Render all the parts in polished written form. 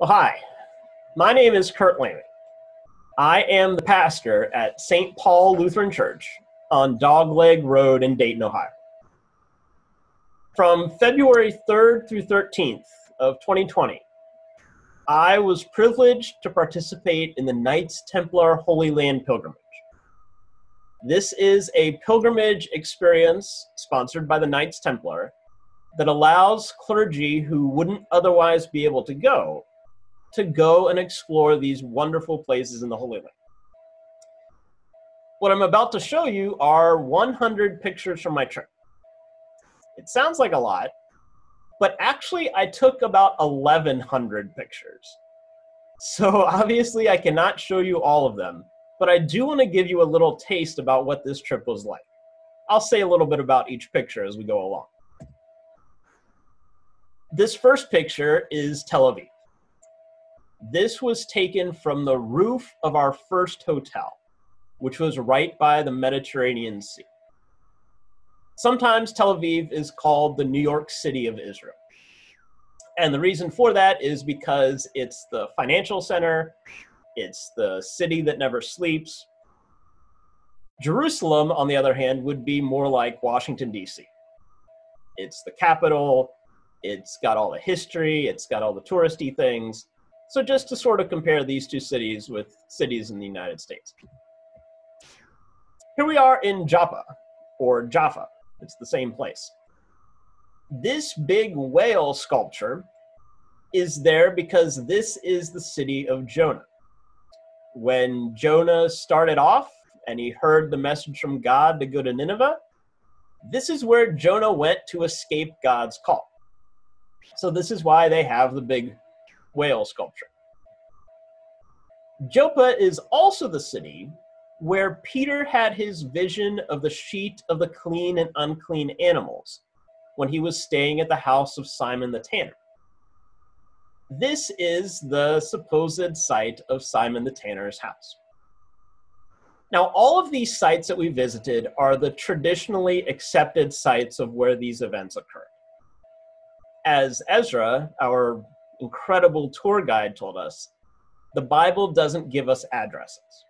Well, hi, my name is Kurt Lamy. I am the pastor at St. Paul Lutheran Church on Dogleg Road in Dayton, Ohio. From February 3rd through 13th of 2020, I was privileged to participate in the Knights Templar Holy Land Pilgrimage. This is a pilgrimage experience sponsored by the Knights Templar that allows clergy who wouldn't otherwise be able to go and explore these wonderful places in the Holy Land. What I'm about to show you are 100 pictures from my trip. It sounds like a lot, but actually I took about 1,100 pictures. So obviously I cannot show you all of them, but I do want to give you a little taste about what this trip was like. I'll say a little bit about each picture as we go along. This first picture is Tel Aviv. This was taken from the roof of our first hotel, which was right by the Mediterranean Sea. Sometimes Tel Aviv is called the New York City of Israel. And the reason for that is because it's the financial center, it's the city that never sleeps. Jerusalem, on the other hand, would be more like Washington, D.C. It's the capital, it's got all the history, it's got all the touristy things. So just to sort of compare these two cities with cities in the United States. Here we are in Joppa, or Jaffa. It's the same place. This big whale sculpture is there because this is the city of Jonah. When Jonah started off and he heard the message from God to go to Nineveh, this is where Jonah went to escape God's call. So this is why they have the big whale sculpture. Joppa is also the city where Peter had his vision of the sheet of the clean and unclean animals when he was staying at the house of Simon the tanner. This is the supposed site of Simon the tanner's house. Now, all of these sites that we visited are the traditionally accepted sites of where these events occurred. As Ezra, our incredible tour guide, told us, the Bible doesn't give us addresses.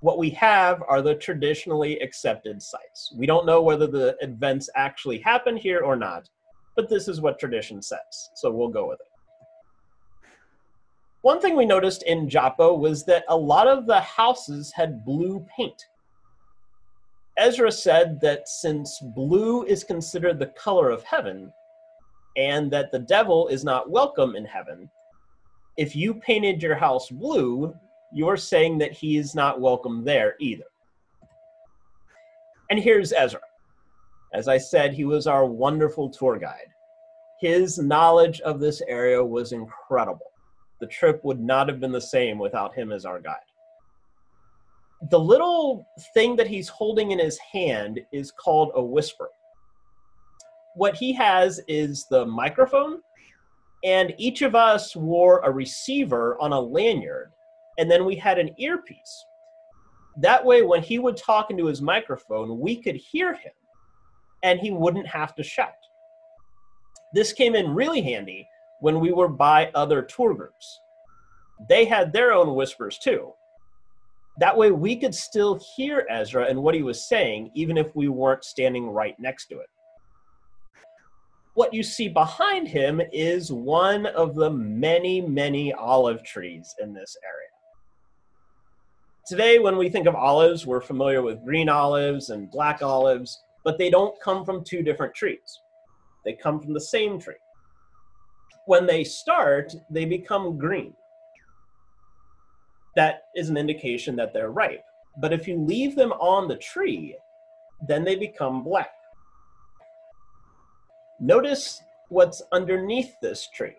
What we have are the traditionally accepted sites. We don't know whether the events actually happened here or not, but this is what tradition says, so we'll go with it. One thing we noticed in Joppa was that a lot of the houses had blue paint. Ezra said that since blue is considered the color of heaven, and that the devil is not welcome in heaven, if you painted your house blue, you're saying that he is not welcome there either. And here's Ezra. As I said, he was our wonderful tour guide. His knowledge of this area was incredible. The trip would not have been the same without him as our guide. The little thing that he's holding in his hand is called a whisper. What he has is the microphone, and each of us wore a receiver on a lanyard, and then we had an earpiece. That way, when he would talk into his microphone, we could hear him, and he wouldn't have to shout. This came in really handy when we were by other tour groups. They had their own whispers too. That way, we could still hear Ezra and what he was saying, even if we weren't standing right next to it. What you see behind him is one of the many, many olive trees in this area. Today, when we think of olives, we're familiar with green olives and black olives, but they don't come from two different trees. They come from the same tree. When they start, they become green. That is an indication that they're ripe. But if you leave them on the tree, then they become black. Notice what's underneath this tree.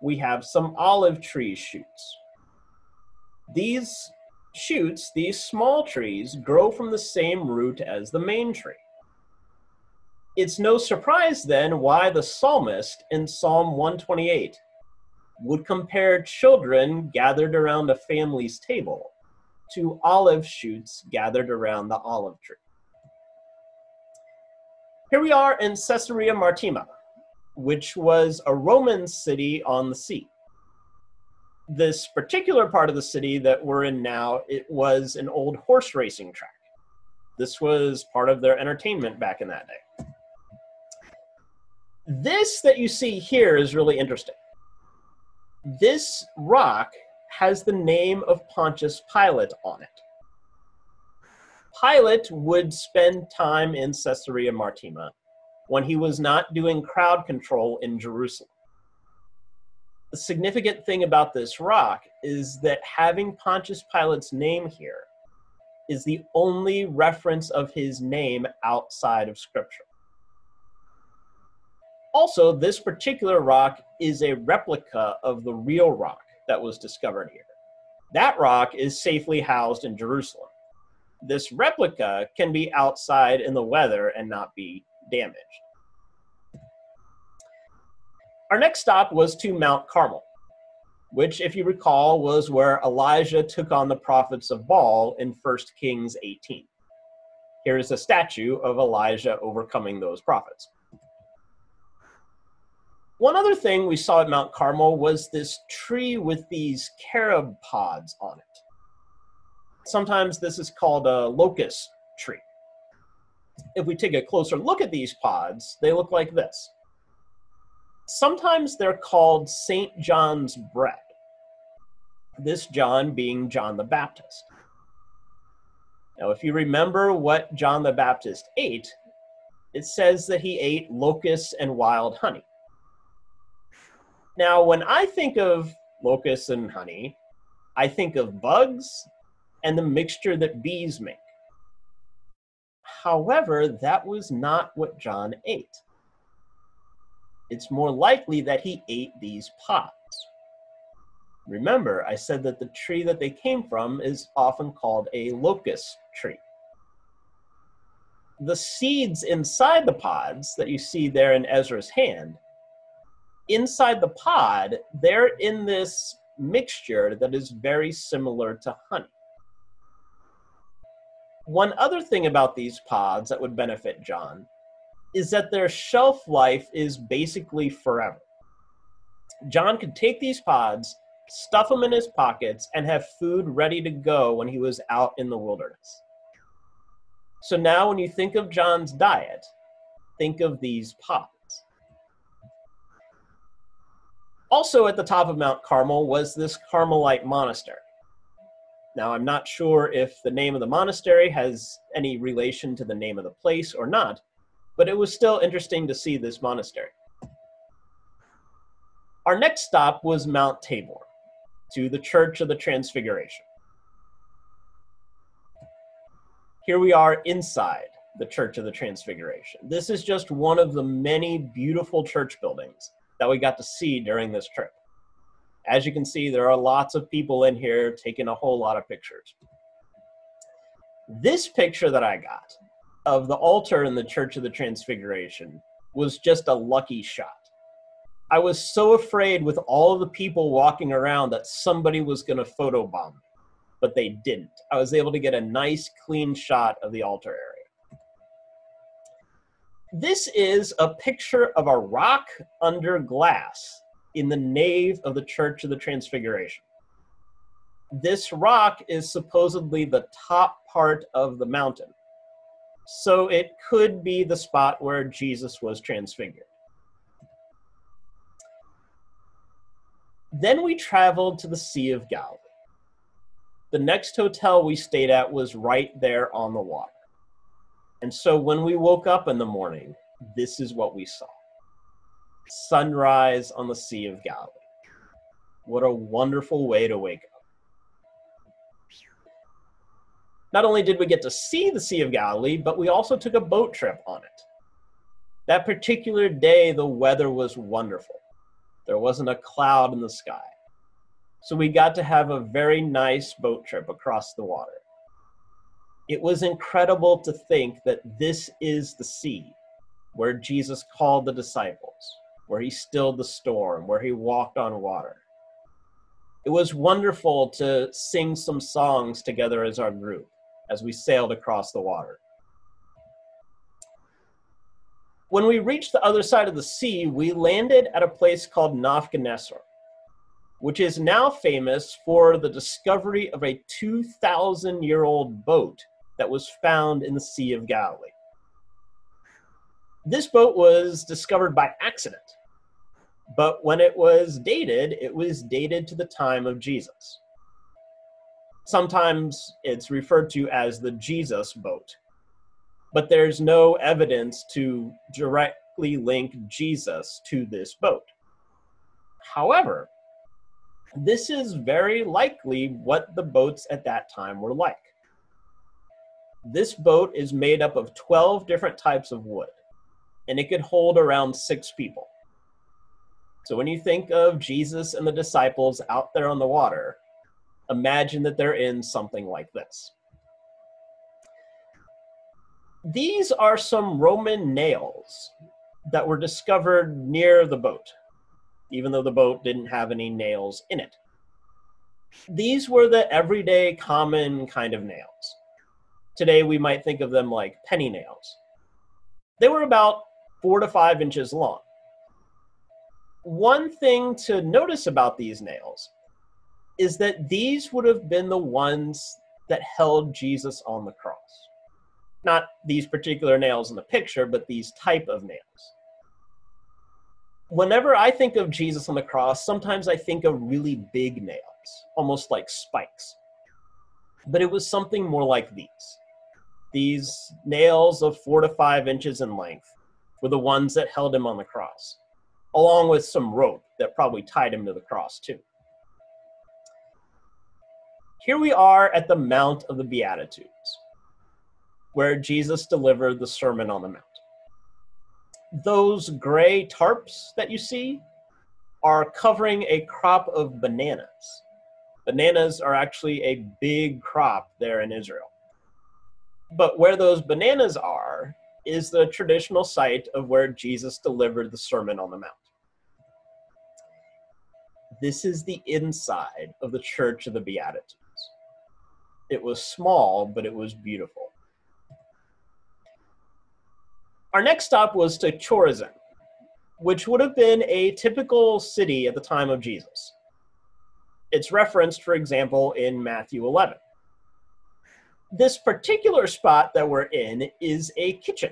We have some olive tree shoots. These shoots, these small trees, grow from the same root as the main tree. It's no surprise then why the psalmist in Psalm 128 would compare children gathered around a family's table to olive shoots gathered around the olive tree. Here we are in Caesarea Maritima, which was a Roman city on the sea. This particular part of the city that we're in now, it was an old horse racing track. This was part of their entertainment back in that day. This that you see here is really interesting. This rock has the name of Pontius Pilate on it. Pilate would spend time in Caesarea Maritima when he was not doing crowd control in Jerusalem. The significant thing about this rock is that having Pontius Pilate's name here is the only reference of his name outside of Scripture. Also, this particular rock is a replica of the real rock that was discovered here. That rock is safely housed in Jerusalem. This replica can be outside in the weather and not be damaged. Our next stop was to Mount Carmel, which, if you recall, was where Elijah took on the prophets of Baal in 1 Kings 18. Here is a statue of Elijah overcoming those prophets. One other thing we saw at Mount Carmel was this tree with these carob pods on it. Sometimes this is called a locust tree. If we take a closer look at these pods, they look like this. Sometimes they're called St. John's bread, this John being John the Baptist. Now, if you remember what John the Baptist ate, it says that he ate locusts and wild honey. Now, when I think of locusts and honey, I think of bugs and the mixture that bees make. However, that was not what John ate. It's more likely that he ate these pods. Remember, I said that the tree that they came from is often called a locust tree. The seeds inside the pods that you see there in Ezra's hand, inside the pod, they're in this mixture that is very similar to honey. One other thing about these pods that would benefit John is that their shelf life is basically forever. John could take these pods, stuff them in his pockets, and have food ready to go when he was out in the wilderness. So now when you think of John's diet, think of these pods. Also at the top of Mount Carmel was this Carmelite monastery. Now, I'm not sure if the name of the monastery has any relation to the name of the place or not, but it was still interesting to see this monastery. Our next stop was Mount Tabor, to the Church of the Transfiguration. Here we are inside the Church of the Transfiguration. This is just one of the many beautiful church buildings that we got to see during this trip. As you can see, there are lots of people in here taking a whole lot of pictures. This picture that I got of the altar in the Church of the Transfiguration was just a lucky shot. I was so afraid with all of the people walking around that somebody was going to photobomb me, but they didn't. I was able to get a nice, clean shot of the altar area. This is a picture of a rock under glass in the nave of the Church of the Transfiguration. This rock is supposedly the top part of the mountain, so it could be the spot where Jesus was transfigured. Then we traveled to the Sea of Galilee. The next hotel we stayed at was right there on the water. And so when we woke up in the morning, this is what we saw. Sunrise on the Sea of Galilee. What a wonderful way to wake up. Not only did we get to see the Sea of Galilee, but we also took a boat trip on it. That particular day, the weather was wonderful. There wasn't a cloud in the sky. So we got to have a very nice boat trip across the water. It was incredible to think that this is the sea where Jesus called the disciples, where he stilled the storm, where he walked on water. It was wonderful to sing some songs together as our group as we sailed across the water. When we reached the other side of the sea, we landed at a place called Nafkanesor, which is now famous for the discovery of a 2,000-year-old boat that was found in the Sea of Galilee. This boat was discovered by accident, but when it was dated to the time of Jesus. Sometimes it's referred to as the Jesus boat, but there's no evidence to directly link Jesus to this boat. However, this is very likely what the boats at that time were like. This boat is made up of 12 different types of wood, and it could hold around 6 people. So when you think of Jesus and the disciples out there on the water, imagine that they're in something like this. These are some Roman nails that were discovered near the boat, even though the boat didn't have any nails in it. These were the everyday common kind of nails. Today we might think of them like penny nails. They were about 4 to 5 inches long. One thing to notice about these nails is that these would have been the ones that held Jesus on the cross. Not these particular nails in the picture, but these type of nails. Whenever I think of Jesus on the cross, sometimes I think of really big nails, almost like spikes. But it was something more like these. These nails of 4 to 5 inches in length were the ones that held him on the cross, along with some rope that probably tied him to the cross too. Here we are at the Mount of the Beatitudes, where Jesus delivered the Sermon on the Mount. Those gray tarps that you see are covering a crop of bananas. Bananas are actually a big crop there in Israel. But where those bananas are is the traditional site of where Jesus delivered the Sermon on the Mount. This is the inside of the Church of the Beatitudes. It was small, but it was beautiful. Our next stop was to Chorazin, which would have been a typical city at the time of Jesus. It's referenced, for example, in Matthew 11. This particular spot that we're in is a kitchen.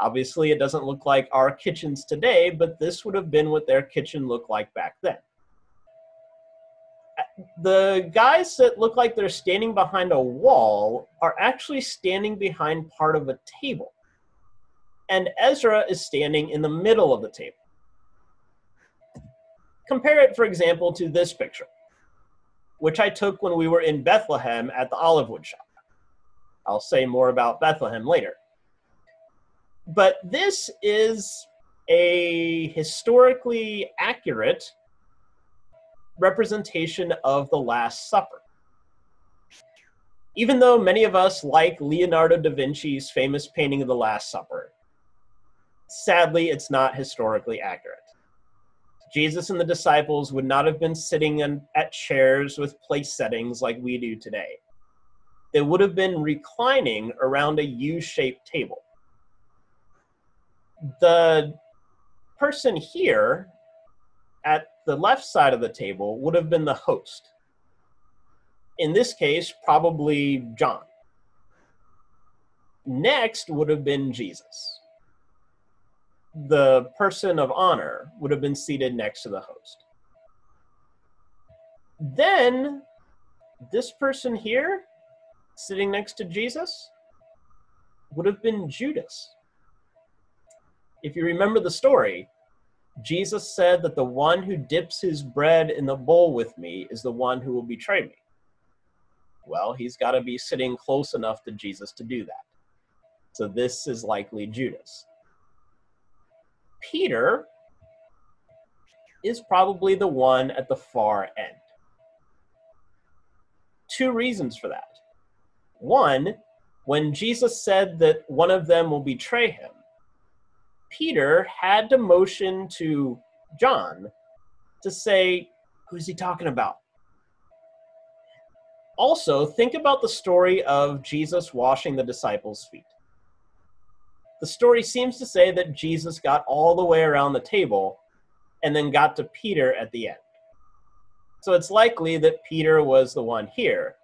Obviously, it doesn't look like our kitchens today, but this would have been what their kitchen looked like back then. The guys that look like they're standing behind a wall are actually standing behind part of a table. And Ezra is standing in the middle of the table. Compare it, for example, to this picture, which I took when we were in Bethlehem at the olive wood shop. I'll say more about Bethlehem later. But this is a historically accurate representation of the Last Supper. Even though many of us like Leonardo da Vinci's famous painting of the Last Supper, sadly, it's not historically accurate. Jesus and the disciples would not have been sitting at chairs with place settings like we do today. They would have been reclining around a U-shaped table. The person here at the left side of the table would have been the host. In this case, probably John. Next would have been Jesus. The person of honor would have been seated next to the host. Then, this person here, sitting next to Jesus, would have been Judas. If you remember the story, Jesus said that the one who dips his bread in the bowl with me is the one who will betray me. Well, he's got to be sitting close enough to Jesus to do that. So this is likely Judas. Peter is probably the one at the far end. 2 reasons for that. One, when Jesus said that one of them will betray him, Peter had to motion to John to say, who's he talking about? Also, think about the story of Jesus washing the disciples' feet. the story seems to say that Jesus got all the way around the table and then got to Peter at the end. So it's likely that Peter was the one here,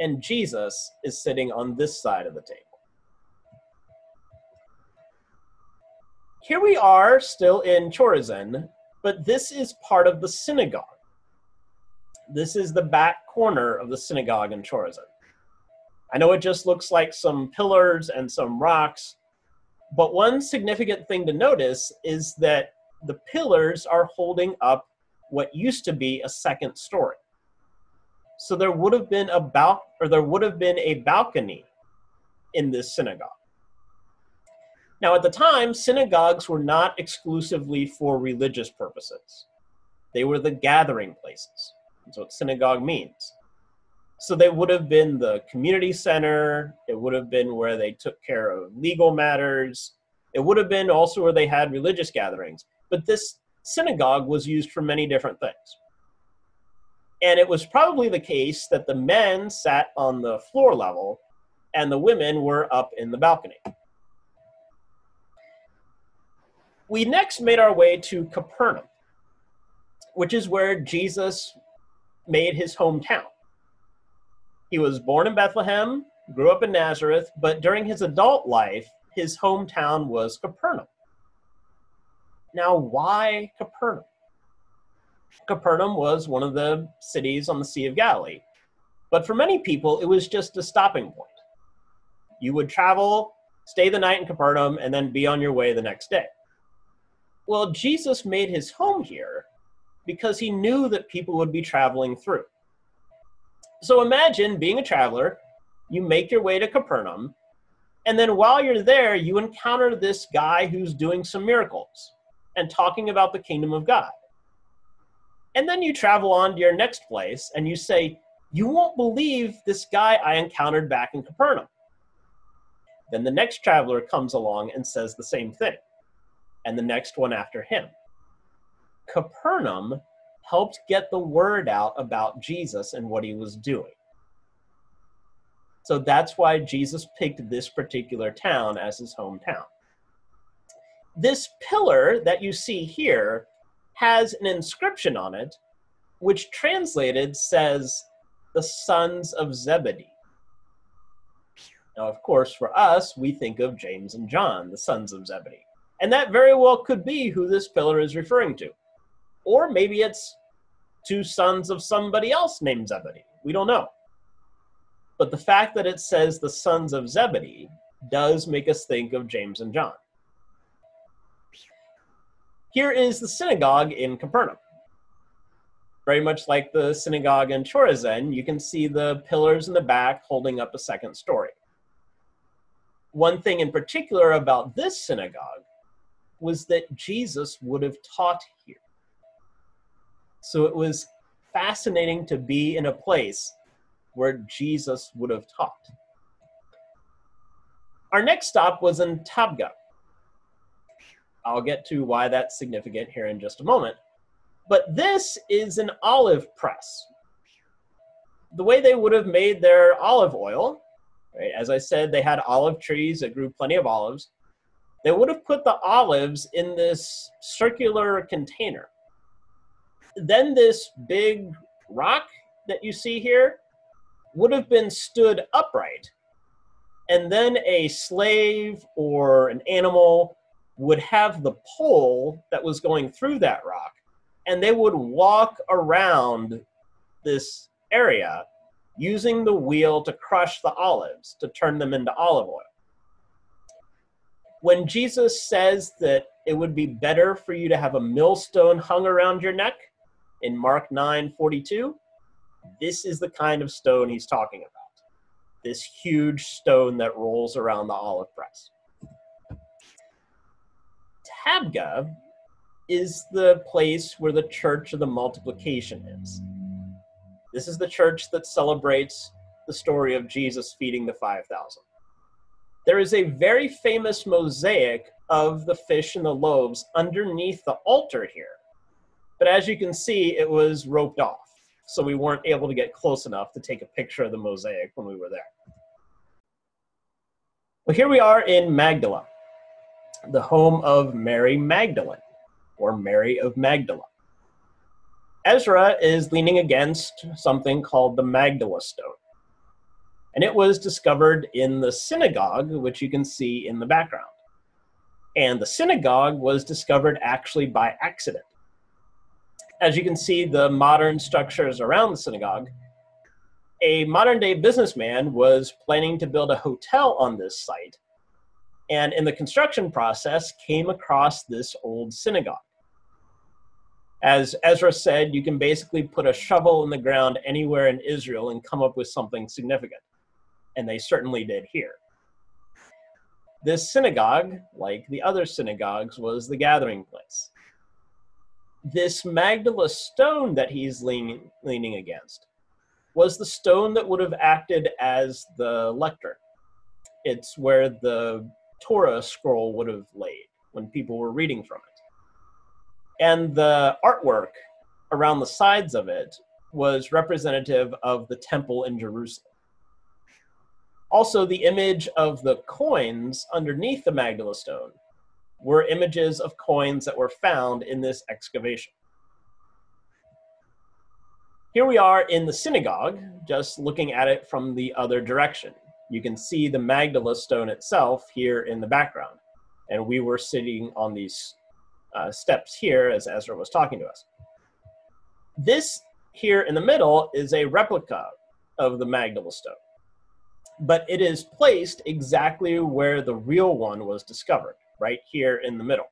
and Jesus is sitting on this side of the table. Here we are still in Chorazin, but this is part of the synagogue. This is the back corner of the synagogue in Chorazin. I know it just looks like some pillars and some rocks, but one significant thing to notice is that the pillars are holding up what used to be a second story. So there would have been a balcony in this synagogue. Now, at the time, synagogues were not exclusively for religious purposes. They were the gathering places. That's what synagogue means. So they would have been the community center. It would have been where they took care of legal matters. It would have been also where they had religious gatherings. But this synagogue was used for many different things. And it was probably the case that the men sat on the floor level and the women were up in the balcony. We next made our way to Capernaum, which is where Jesus made his hometown. He was born in Bethlehem, grew up in Nazareth, but during his adult life, his hometown was Capernaum. Now, why Capernaum? Capernaum was one of the cities on the Sea of Galilee, but for many people, it was just a stopping point. You would travel, stay the night in Capernaum, and then be on your way the next day. Well, Jesus made his home here because he knew that people would be traveling through. So imagine being a traveler, you make your way to Capernaum, and then while you're there, you encounter this guy who's doing some miracles and talking about the kingdom of God. And then you travel on to your next place and you say, you won't believe this guy I encountered back in Capernaum. Then the next traveler comes along and says the same thing, and the next one after him. Capernaum helped get the word out about Jesus and what he was doing. So that's why Jesus picked this particular town as his hometown. This pillar that you see here has an inscription on it, which translated says, the sons of Zebedee. Now, of course, for us, we think of James and John, the sons of Zebedee. And that very well could be who this pillar is referring to. Or maybe it's two sons of somebody else named Zebedee. We don't know. But the fact that it says the sons of Zebedee does make us think of James and John. Here is the synagogue in Capernaum. Very much like the synagogue in Chorazin, you can see the pillars in the back holding up a second story. One thing in particular about this synagogue was that Jesus would have taught here. So it was fascinating to be in a place where Jesus would have taught. Our next stop was in Tabgha. I'll get to why that's significant here in just a moment. But this is an olive press. The way they would have made their olive oil, right, as I said, they had olive trees that grew plenty of olives. They would have put the olives in this circular container. Then this big rock that you see here would have been stood upright, and then a slave or an animal would have the pole that was going through that rock, and they would walk around this area using the wheel to crush the olives, to turn them into olive oil. When Jesus says that it would be better for you to have a millstone hung around your neck in Mark 9:42, this is the kind of stone he's talking about. This huge stone that rolls around the olive press. Tabgha is the place where the Church of the Multiplication is. This is the church that celebrates the story of Jesus feeding the 5,000. There is a very famous mosaic of the fish and the loaves underneath the altar here. But as you can see, it was roped off, so we weren't able to get close enough to take a picture of the mosaic when we were there. Well, here we are in Magdala. the home of Mary Magdalene, or Mary of Magdala. Ezra is leaning against something called the Magdala Stone, and it was discovered in the synagogue, which you can see in the background. And the synagogue was discovered actually by accident. As you can see, the modern structures around the synagogue, a modern-day businessman was planning to build a hotel on this site, and in the construction process came across this old synagogue. As Ezra said, you can basically put a shovel in the ground anywhere in Israel and come up with something significant, and they certainly did here. This synagogue, like the other synagogues, was the gathering place. This Magdala stone that he's leaning against was the stone that would have acted as the lectern. It's where the Torah scroll would have laid when people were reading from it. And the artwork around the sides of it was representative of the temple in Jerusalem. Also, the image of the coins underneath the Magdala stone were images of coins that were found in this excavation. Here we are in the synagogue, just looking at it from the other direction. You can see the Magdala stone itself here in the background, and we were sitting on these steps here as Ezra was talking to us. This here in the middle is a replica of the Magdala stone, but it is placed exactly where the real one was discovered, right here in the middle.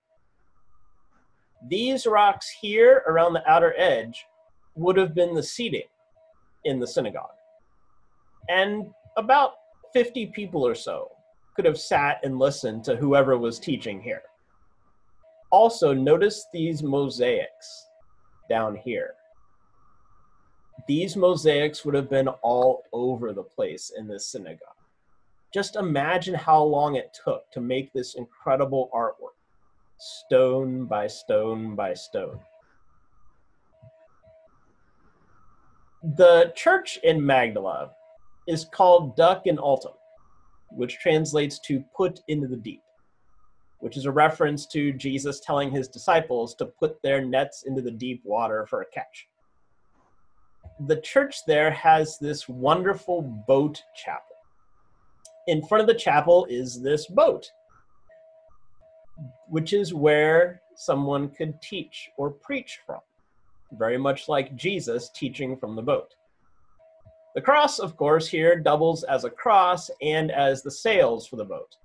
These rocks here around the outer edge would have been the seating in the synagogue. And about 50 people or so could have sat and listened to whoever was teaching here. Also, notice these mosaics down here. These mosaics would have been all over the place in this synagogue. Just imagine how long it took to make this incredible artwork, stone by stone by stone. The church in Magdala is called Duck in Altum, which translates to put into the deep, which is a reference to Jesus telling his disciples to put their nets into the deep water for a catch. The church there has this wonderful boat chapel. In front of the chapel is this boat, which is where someone could teach or preach from, very much like Jesus teaching from the boat. The cross, of course, here doubles as a cross and as the sails for the boat.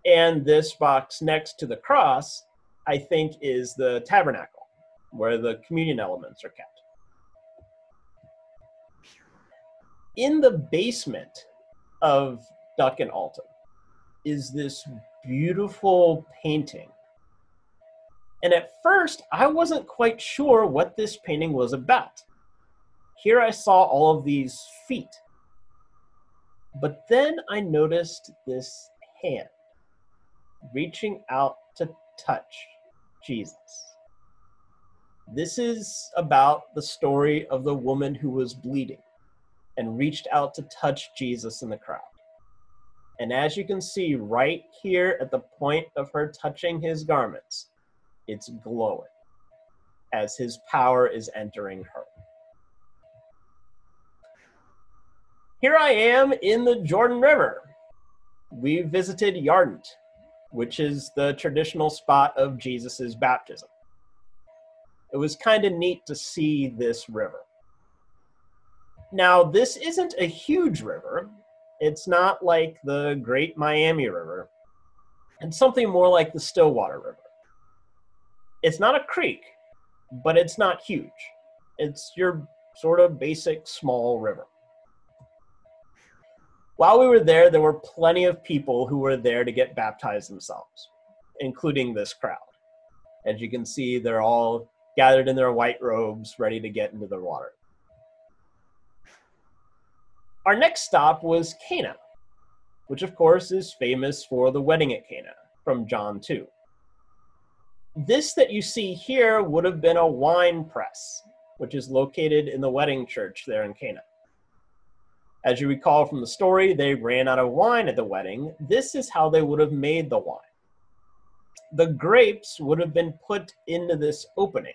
And this box next to the cross, I think, is the tabernacle, where the communion elements are kept. In the basement of Duck in Altum is this beautiful painting. And at first, I wasn't quite sure what this painting was about. Here I saw all of these feet. But then I noticed this hand reaching out to touch Jesus. This is about the story of the woman who was bleeding and reached out to touch Jesus in the crowd. And as you can see right here at the point of her touching his garments, it's glowing as his power is entering her. Here I am in the Jordan River. We visited Yardent, which is the traditional spot of Jesus's baptism. It was kind of neat to see this river. Now, this isn't a huge river. It's not like the Great Miami River. It's something more like the Stillwater River. It's not a creek, but it's not huge. It's your sort of basic small river. While we were there were plenty of people who were there to get baptized themselves, including this crowd. As you can see, they're all gathered in their white robes, ready to get into the water. Our next stop was Cana, which of course is famous for the wedding at Cana from John 2. This that you see here would have been a wine press, which is located in the wedding church there in Cana. As you recall from the story, they ran out of wine at the wedding. This is how they would have made the wine. the grapes would have been put into this opening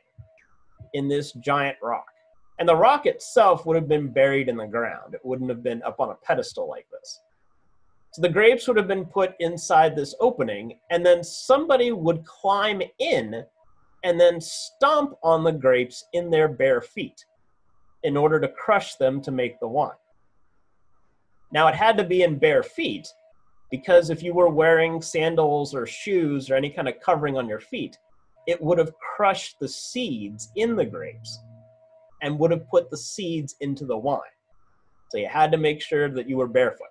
in this giant rock. And the rock itself would have been buried in the ground. It wouldn't have been up on a pedestal like this. So the grapes would have been put inside this opening, and then somebody would climb in and then stomp on the grapes in their bare feet in order to crush them to make the wine. Now, it had to be in bare feet, because if you were wearing sandals or shoes or any kind of covering on your feet, it would have crushed the seeds in the grapes and would have put the seeds into the wine. So you had to make sure that you were barefoot.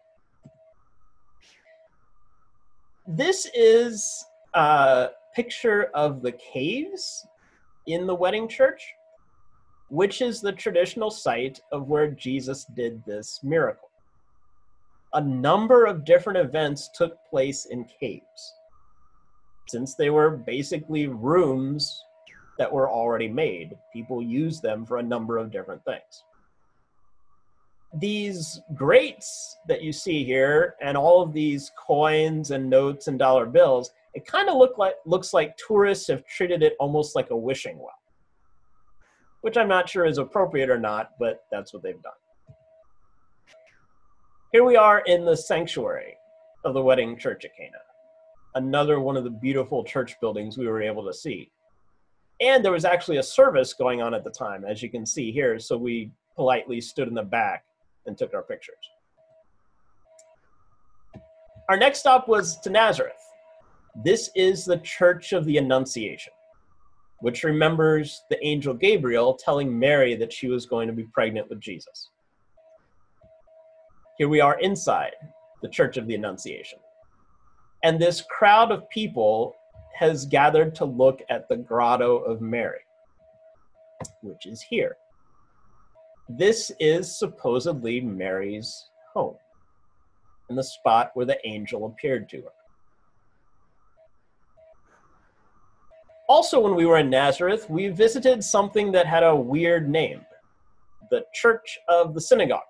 This is a picture of the caves in the wedding church, which is the traditional site of where Jesus did this miracle. A number of different events took place in caves, since they were basically rooms that were already made. People used them for a number of different things. These grates that you see here and all of these coins and notes and dollar bills, it kind of looks like tourists have treated it almost like a wishing well, which I'm not sure is appropriate or not, but that's what they've done. Here we are in the sanctuary of the wedding church at Cana, another one of the beautiful church buildings we were able to see. And there was actually a service going on at the time, as you can see here, so we politely stood in the back and took our pictures. Our next stop was to Nazareth. This is the Church of the Annunciation, which remembers the angel Gabriel telling Mary that she was going to be pregnant with Jesus. Here we are inside the Church of the Annunciation. And this crowd of people has gathered to look at the Grotto of Mary, which is here. This is supposedly Mary's home, and the spot where the angel appeared to her. Also, when we were in Nazareth, we visited something that had a weird name, the Church of the Synagogue.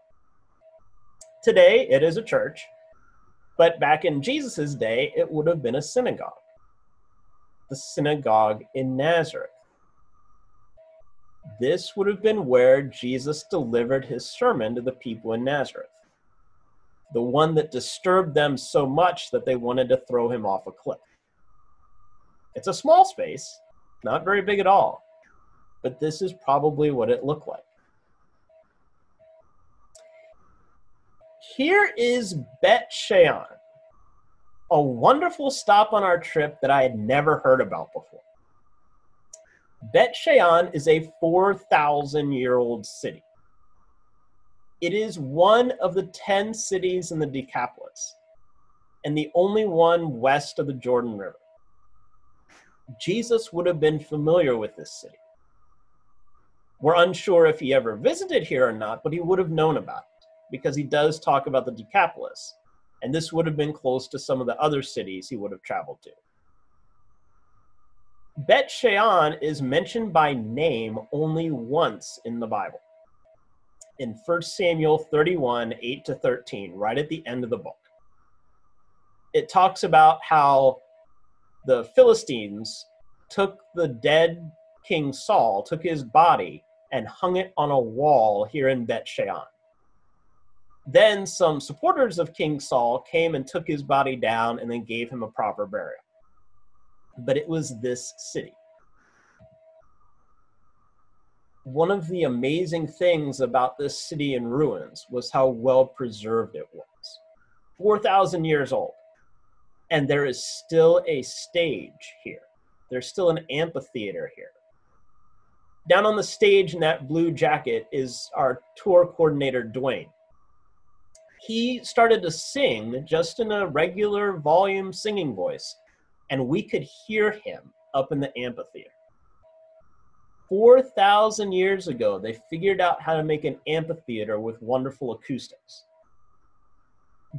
Today, it is a church, but back in Jesus' day, it would have been a synagogue. The synagogue in Nazareth. This would have been where Jesus delivered his sermon to the people in Nazareth, the one that disturbed them so much that they wanted to throw him off a cliff. It's a small space, not very big at all, but this is probably what it looked like. Here is Bet Shean, a wonderful stop on our trip that I had never heard about before. Bet Shean is a 4,000-year-old city. It is one of the 10 cities in the Decapolis, and the only one west of the Jordan River. Jesus would have been familiar with this city. We're unsure if he ever visited here or not, but he would have known about it, because he does talk about the Decapolis, and this would have been close to some of the other cities he would have traveled to. Bet Shean is mentioned by name only once in the Bible, in 1 Samuel 31, 8-13, right at the end of the book. It talks about how the Philistines took the dead King Saul, took his body, and hung it on a wall here in Bet Shean. Then some supporters of King Saul came and took his body down and then gave him a proper burial. But it was this city. One of the amazing things about this city in ruins was how well preserved it was. 4,000 years old. And there is still a stage here. There's still an amphitheater here. Down on the stage in that blue jacket is our tour coordinator, Dwayne. He started to sing just in a regular volume singing voice, and we could hear him up in the amphitheater. 4,000 years ago, they figured out how to make an amphitheater with wonderful acoustics.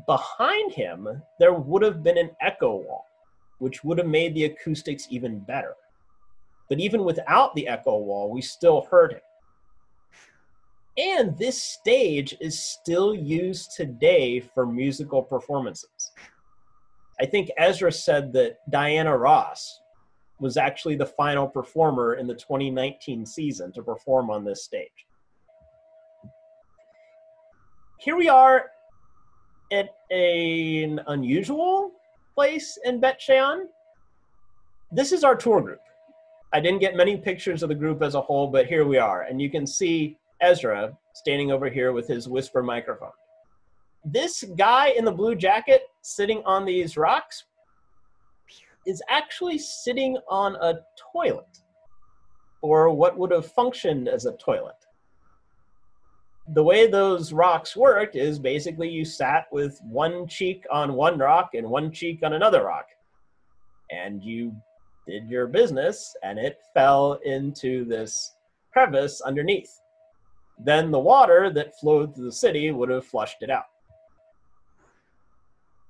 Behind him, there would have been an echo wall, which would have made the acoustics even better. But even without the echo wall, we still heard him. And this stage is still used today for musical performances. I think Ezra said that Diana Ross was actually the final performer in the 2019 season to perform on this stage. Here we are at an unusual place in Bet Shean. This is our tour group. I didn't get many pictures of the group as a whole, but here we are. And you can see Ezra standing over here with his whisper microphone. This guy in the blue jacket sitting on these rocks is actually sitting on a toilet, or what would have functioned as a toilet. The way those rocks worked is basically you sat with one cheek on one rock and one cheek on another rock, and you did your business, and it fell into this crevice underneath. Then the water that flowed through the city would have flushed it out.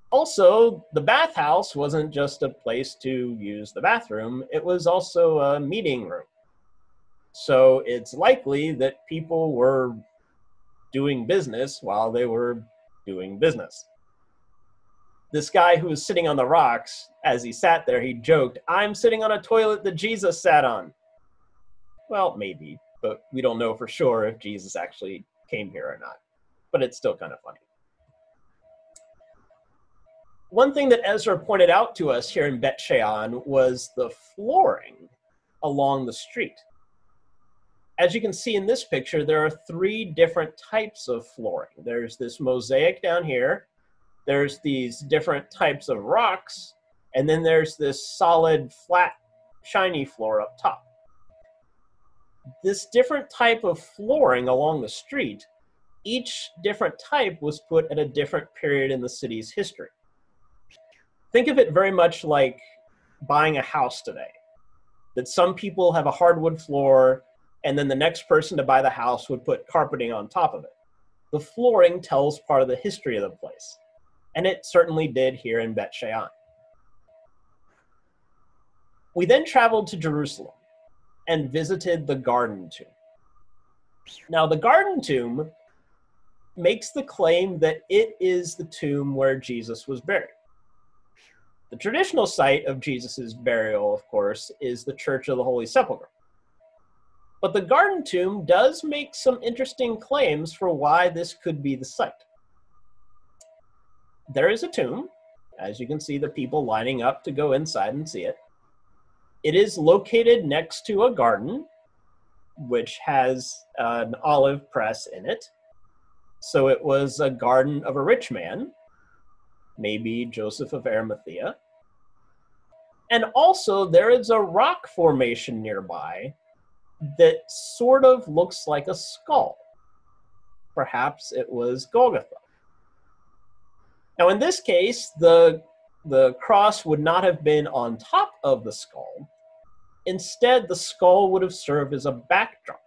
Also, the bathhouse wasn't just a place to use the bathroom, it was also a meeting room. So it's likely that people were doing business while they were doing business. This guy who was sitting on the rocks, as he sat there, he joked, "I'm sitting on a toilet that Jesus sat on." Well, maybe, but we don't know for sure if Jesus actually came here or not. But it's still kind of funny. One thing that Ezra pointed out to us here in Bet Shean was the flooring along the street. As you can see in this picture, there are 3 different types of flooring. There's this mosaic down here, there's these different types of rocks, and then there's this solid, flat, shiny floor up top. This different type of flooring along the street, each different type was put at a different period in the city's history. Think of it very much like buying a house today, that some people have a hardwood floor, and then the next person to buy the house would put carpeting on top of it. The flooring tells part of the history of the place, and it certainly did here in Bet Shean. We then traveled to Jerusalem and visited the Garden Tomb. Now, the Garden Tomb makes the claim that it is the tomb where Jesus was buried. The traditional site of Jesus' burial, of course, is the Church of the Holy Sepulchre. But the Garden Tomb does make some interesting claims for why this could be the site. There is a tomb. As you can see, the people lining up to go inside and see it. It is located next to a garden, which has an olive press in it. So it was a garden of a rich man, maybe Joseph of Arimathea. And also there is a rock formation nearby that sort of looks like a skull. Perhaps it was Golgotha. Now in this case, the cross would not have been on top of the skull. Instead, the skull would have served as a backdrop.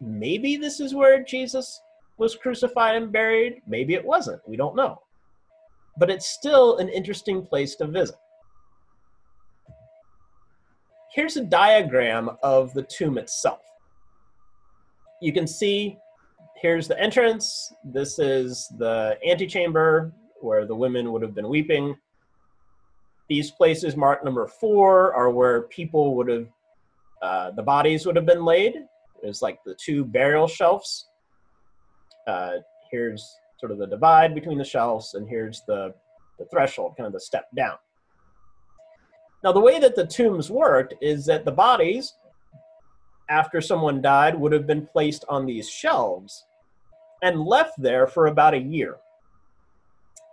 Maybe this is where Jesus was crucified and buried. Maybe it wasn't. We don't know. But it's still an interesting place to visit. Here's a diagram of the tomb itself. You can see here's the entrance. This is the antechamber where the women would have been weeping. These places marked number 4 are where people would have, the bodies would have been laid. There's like the 2 burial shelves. Here's sort of the divide between the shelves, and here's the threshold, kind of the step down. Now, the way that the tombs worked is that the bodies, after someone died, would have been placed on these shelves and left there for about a year.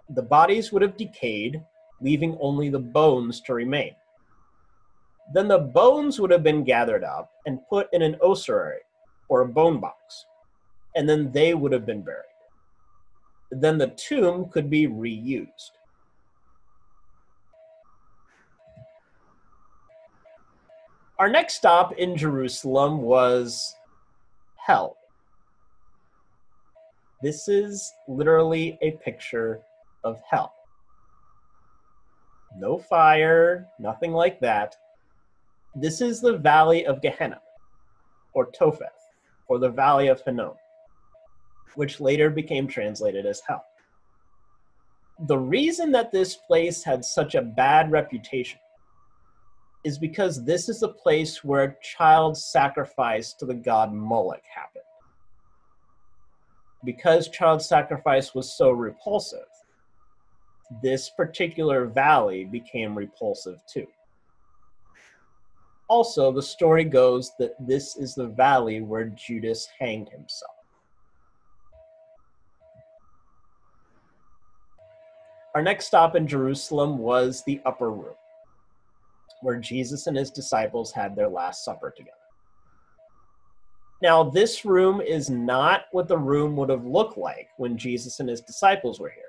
The bodies would have decayed, leaving only the bones to remain. Then the bones would have been gathered up and put in an ossuary, or a bone box, and then they would have been buried. Then the tomb could be reused. Our next stop in Jerusalem was hell. This is literally a picture of hell. No fire, nothing like that. This is the Valley of Gehenna, or Topheth, or the Valley of Hinnom, which later became translated as hell. The reason that this place had such a bad reputation is because this is the place where child sacrifice to the god Moloch happened. Because child sacrifice was so repulsive, this particular valley became repulsive too. Also, the story goes that this is the valley where Judas hanged himself. Our next stop in Jerusalem was the upper room, where Jesus and his disciples had their Last Supper together. Now, this room is not what the room would have looked like when Jesus and his disciples were here,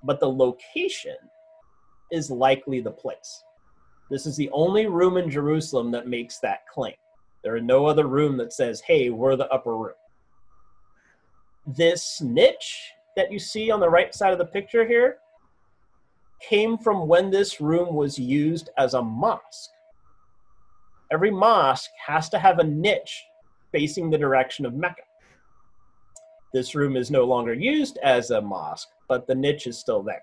but the location is likely the place. This is the only room in Jerusalem that makes that claim. There are no other room that says, hey, we're the upper room. This niche that you see on the right side of the picture here came from when this room was used as a mosque. Every mosque has to have a niche facing the direction of Mecca. This room is no longer used as a mosque, but the niche is still there.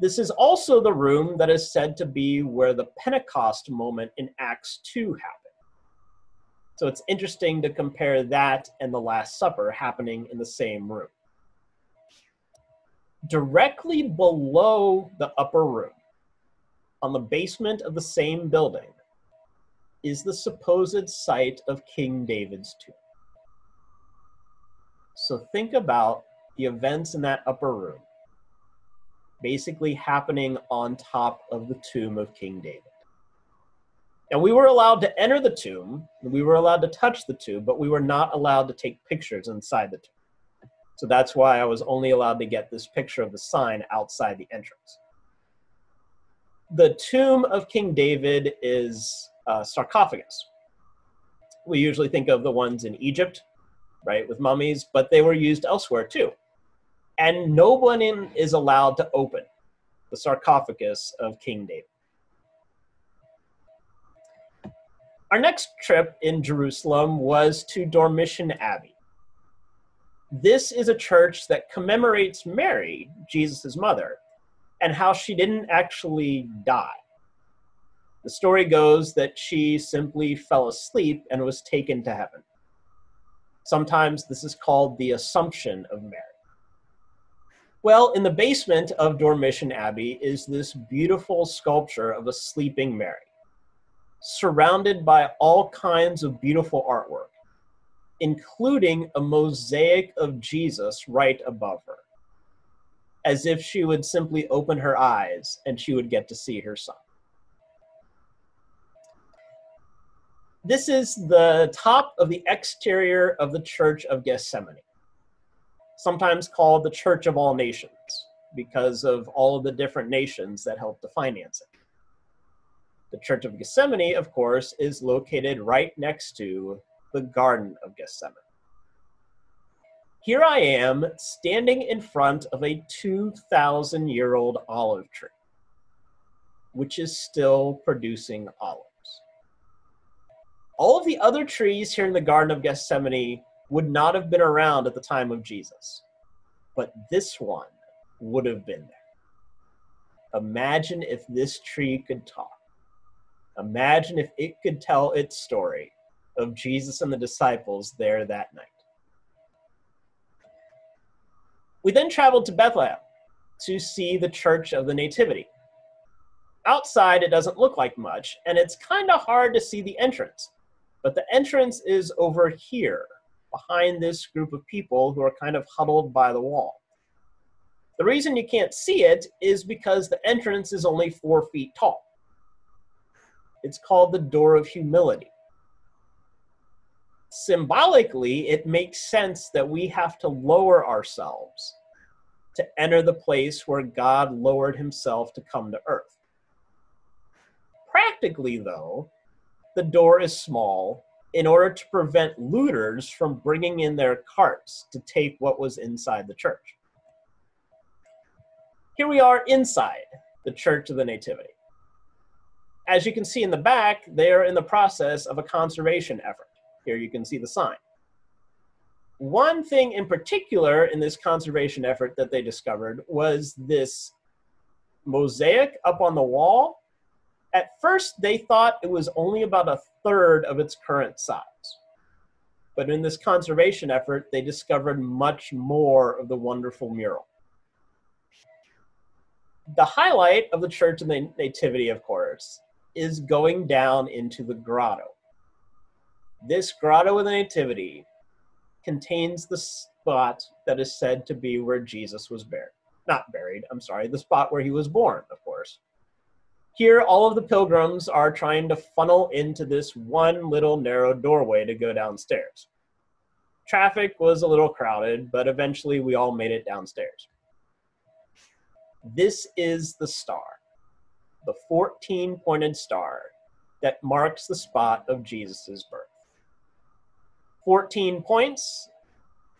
This is also the room that is said to be where the Pentecost moment in Acts 2 happened. So it's interesting to compare that and the Last Supper happening in the same room. Directly below the upper room, on the basement of the same building, is the supposed site of King David's tomb. So think about the events in that upper room basically happening on top of the tomb of King David. And we were allowed to enter the tomb, and we were allowed to touch the tomb, but we were not allowed to take pictures inside the tomb. So that's why I was only allowed to get this picture of the sign outside the entrance. The tomb of King David is a sarcophagus. We usually think of the ones in Egypt, right, with mummies, but they were used elsewhere too. And no one is allowed to open the sarcophagus of King David. Our next trip in Jerusalem was to Dormition Abbey. This is a church that commemorates Mary, Jesus' mother, and how she didn't actually die. The story goes that she simply fell asleep and was taken to heaven. Sometimes this is called the Assumption of Mary. Well, in the basement of Dormition Abbey is this beautiful sculpture of a sleeping Mary, surrounded by all kinds of beautiful artwork, including a mosaic of Jesus right above her, as if she would simply open her eyes and she would get to see her son. This is the top of the exterior of the Church of Gethsemane, sometimes called the Church of All Nations, because of all of the different nations that help to finance it. The Church of Gethsemane, of course, is located right next to the Garden of Gethsemane. Here I am standing in front of a 2,000-year-old olive tree, which is still producing olives. All of the other trees here in the Garden of Gethsemane would not have been around at the time of Jesus, but this one would have been there. Imagine if this tree could talk. Imagine if it could tell its story of Jesus and the disciples there that night. We then traveled to Bethlehem to see the Church of the Nativity. Outside, it doesn't look like much, and it's kind of hard to see the entrance, but the entrance is over here, behind this group of people who are kind of huddled by the wall. The reason you can't see it is because the entrance is only 4 feet tall. It's called the Door of Humility. Symbolically, it makes sense that we have to lower ourselves to enter the place where God lowered himself to come to earth. Practically, though, the door is small in order to prevent looters from bringing in their carts to take what was inside the church. Here we are inside the Church of the Nativity. As you can see in the back, they are in the process of a conservation effort. Here you can see the sign. One thing in particular in this conservation effort that they discovered was this mosaic up on the wall At first, they thought it was only about a third of its current size. But in this conservation effort, they discovered much more of the wonderful mural. The highlight of the Church of the Nativity, of course, is going down into the grotto. This grotto of the Nativity contains the spot that is said to be where Jesus was buried. Not buried, I'm sorry, the spot where he was born, of course. Here, all of the pilgrims are trying to funnel into this one little narrow doorway to go downstairs. Traffic was a little crowded, but eventually we all made it downstairs. This is the star, the 14-pointed star that marks the spot of Jesus' birth. 14 points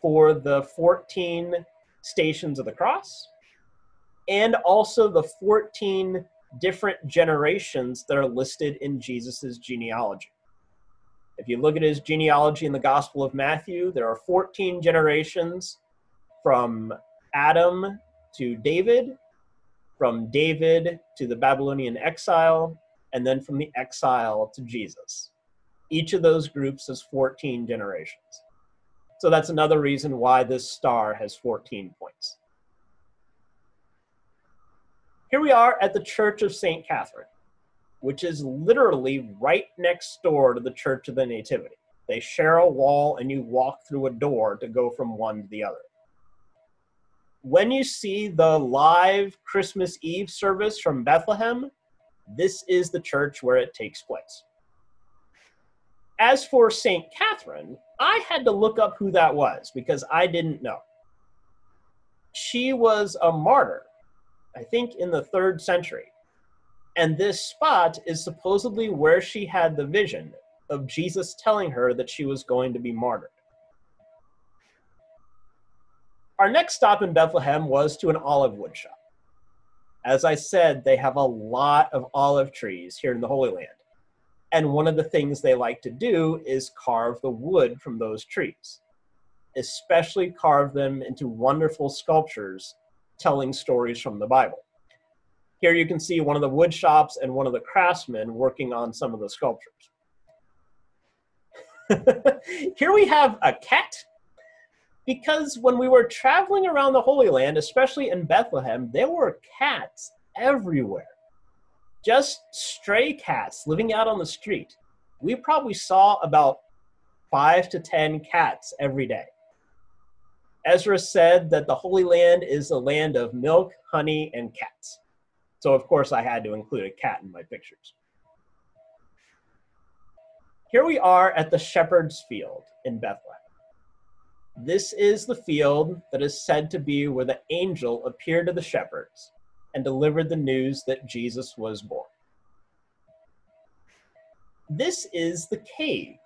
for the 14 stations of the cross, and also the 14 different generations that are listed in Jesus' genealogy. If you look at his genealogy in the Gospel of Matthew, there are 14 generations from Adam to David, from David to the Babylonian exile, and then from the exile to Jesus. Each of those groups has 14 generations. So that's another reason why this star has 14 points. Here we are at the Church of St. Catherine, which is literally right next door to the Church of the Nativity. They share a wall and you walk through a door to go from one to the other. When you see the live Christmas Eve service from Bethlehem, this is the church where it takes place. As for St. Catherine, I had to look up who that was because I didn't know. She was a martyr, I think in the 3rd century. And this spot is supposedly where she had the vision of Jesus telling her that she was going to be martyred. Our next stop in Bethlehem was to an olive wood shop. As I said, they have a lot of olive trees here in the Holy Land. And one of the things they like to do is carve the wood from those trees, especially carve them into wonderful sculptures telling stories from the Bible. Here you can see one of the wood shops and one of the craftsmen working on some of the sculptures. Here we have a cat, because when we were traveling around the Holy Land, especially in Bethlehem, there were cats everywhere. Just stray cats living out on the street. We probably saw about 5 to 10 cats every day. Ezra said that the Holy Land is a land of milk, honey, and cats. So of course I had to include a cat in my pictures. Here we are at the Shepherd's Field in Bethlehem. This is the field that is said to be where the angel appeared to the shepherds and delivered the news that Jesus was born. This is the cave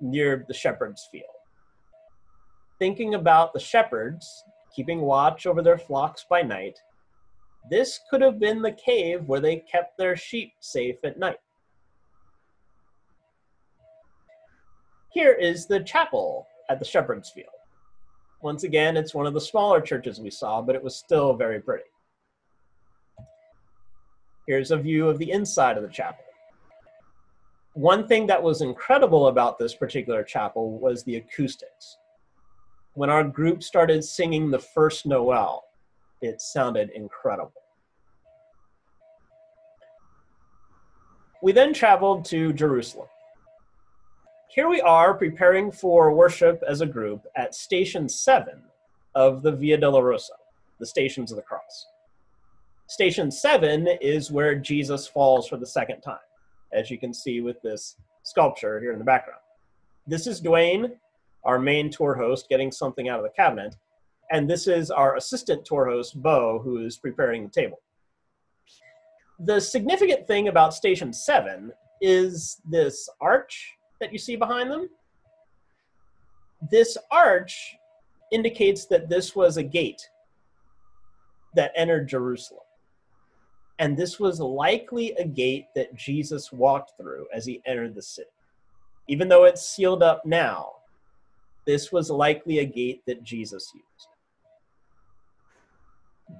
near the Shepherd's Field. Thinking about the shepherds keeping watch over their flocks by night, this could have been the cave where they kept their sheep safe at night. Here is the chapel at the Shepherd's Field. Once again, it's one of the smaller churches we saw, but it was still very pretty. Here's a view of the inside of the chapel. One thing that was incredible about this particular chapel was the acoustics. When our group started singing the first Noel, it sounded incredible. We then traveled to Jerusalem. Here we are preparing for worship as a group at Station 7 of the Via Dolorosa, the Stations of the Cross. Station 7 is where Jesus falls for the second time, as you can see with this sculpture here in the background. This is Dwayne, our main tour host, getting something out of the cabinet, and this is our assistant tour host, Bo, who is preparing the table. The significant thing about Station 7 is this arch that you see behind them. This arch indicates that this was a gate that entered Jerusalem. And this was likely a gate that Jesus walked through as he entered the city. Even though it's sealed up now, this was likely a gate that Jesus used.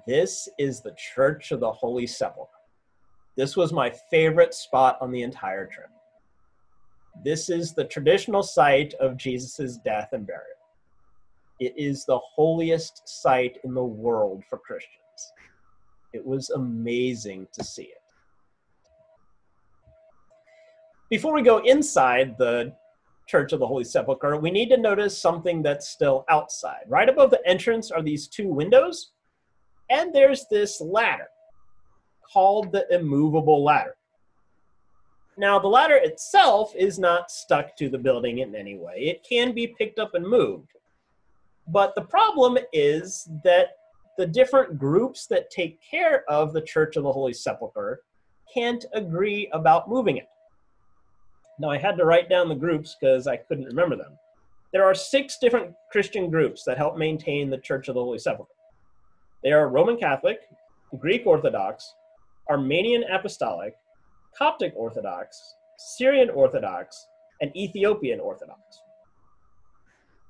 This is the Church of the Holy Sepulchre. This was my favorite spot on the entire trip. This is the traditional site of Jesus' death and burial. It is the holiest site in the world for Christians. It was amazing to see it. Before we go inside the Church of the Holy Sepulchre, we need to notice something that's still outside. Right above the entrance are these two windows, and there's this ladder called the immovable ladder. Now, the ladder itself is not stuck to the building in any way. It can be picked up and moved. But the problem is that the different groups that take care of the Church of the Holy Sepulchre can't agree about moving it. Now, I had to write down the groups because I couldn't remember them. There are 6 different Christian groups that help maintain the Church of the Holy Sepulchre. They are Roman Catholic, Greek Orthodox, Armenian Apostolic, Coptic Orthodox, Syrian Orthodox, and Ethiopian Orthodox.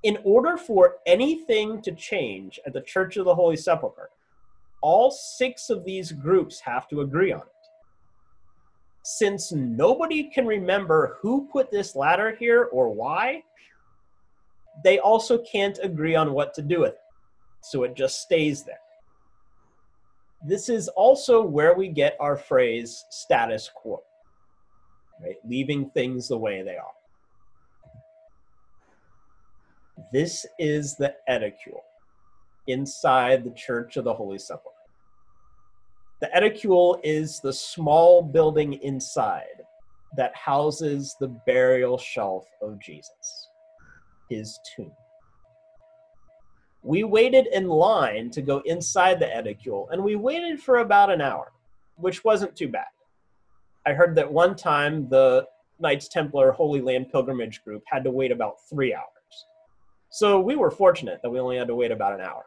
In order for anything to change at the Church of the Holy Sepulchre, all 6 of these groups have to agree on it. Since nobody can remember who put this ladder here or why, they also can't agree on what to do with it, so it just stays there. This is also where we get our phrase status quo, right? Leaving things the way they are. This is the edicule inside the Church of the Holy Sepulchre. The edicule is the small building inside that houses the burial shelf of Jesus, his tomb. We waited in line to go inside the edicule, and we waited for about an hour, which wasn't too bad. I heard that one time the Knights Templar Holy Land Pilgrimage group had to wait about 3 hours. So we were fortunate that we only had to wait about an hour.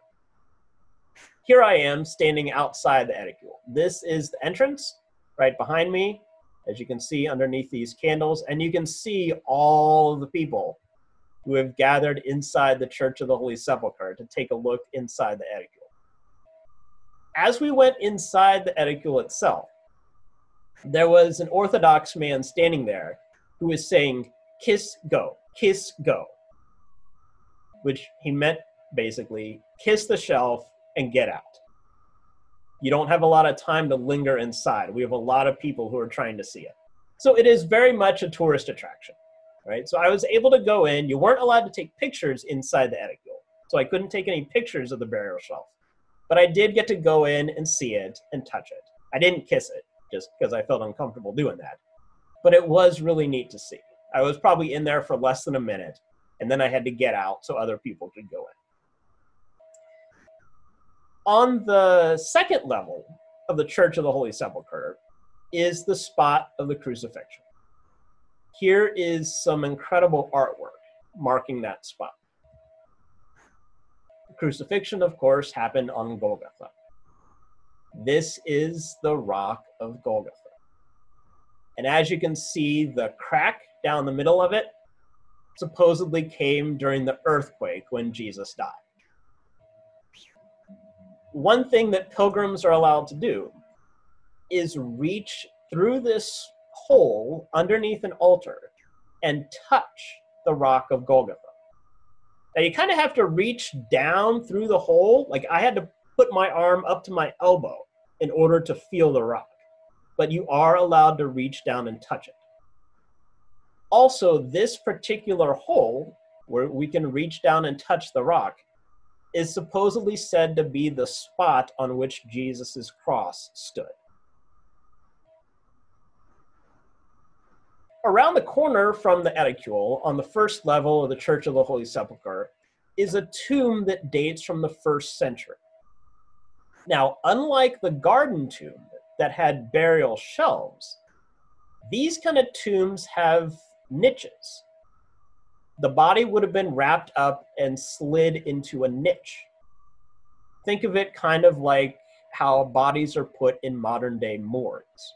Here I am standing outside the edicule. This is the entrance right behind me, as you can see underneath these candles, and you can see all of the people who have gathered inside the Church of the Holy Sepulchre to take a look inside the edicule. As we went inside the edicule itself, there was an Orthodox man standing there who was saying, "Kiss, go, which he meant basically, kiss the shelf and get out. You don't have a lot of time to linger inside. We have a lot of people who are trying to see it. So it is very much a tourist attraction. Right? So I was able to go in. You weren't allowed to take pictures inside the edicule, so I couldn't take any pictures of the burial shelf. But I did get to go in and see it and touch it. I didn't kiss it, just because I felt uncomfortable doing that. But it was really neat to see. I was probably in there for less than a minute, and then I had to get out so other people could go in. On the second level of the Church of the Holy Sepulchre is the spot of the crucifixion. Here is some incredible artwork marking that spot. The crucifixion, of course, happened on Golgotha. This is the rock of Golgotha. And as you can see, the crack down the middle of it supposedly came during the earthquake when Jesus died. One thing that pilgrims are allowed to do is reach through this hole underneath an altar and touch the rock of Golgotha. Now you kind of have to reach down through the hole. Like I had to put my arm up to my elbow in order to feel the rock, but you are allowed to reach down and touch it. Also, this particular hole where we can reach down and touch the rock is supposedly said to be the spot on which Jesus' cross stood. Around the corner from the edicule, on the first level of the Church of the Holy Sepulchre, is a tomb that dates from the 1st century. Now, unlike the garden tomb that had burial shelves, these kind of tombs have niches. The body would have been wrapped up and slid into a niche. Think of it kind of like how bodies are put in modern-day morgues.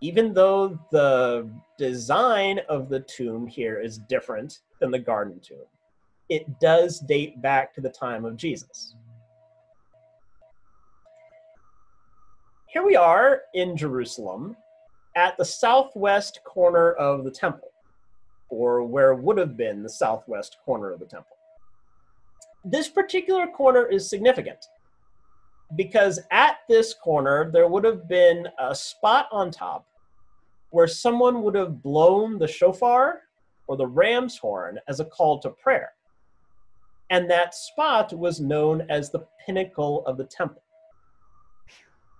Even though the design of the tomb here is different than the garden tomb, it does date back to the time of Jesus. Here we are in Jerusalem at the southwest corner of the temple, or where would have been the southwest corner of the temple. This particular corner is significant because at this corner there would have been a spot on top where someone would have blown the shofar or the ram's horn as a call to prayer. And that spot was known as the pinnacle of the temple.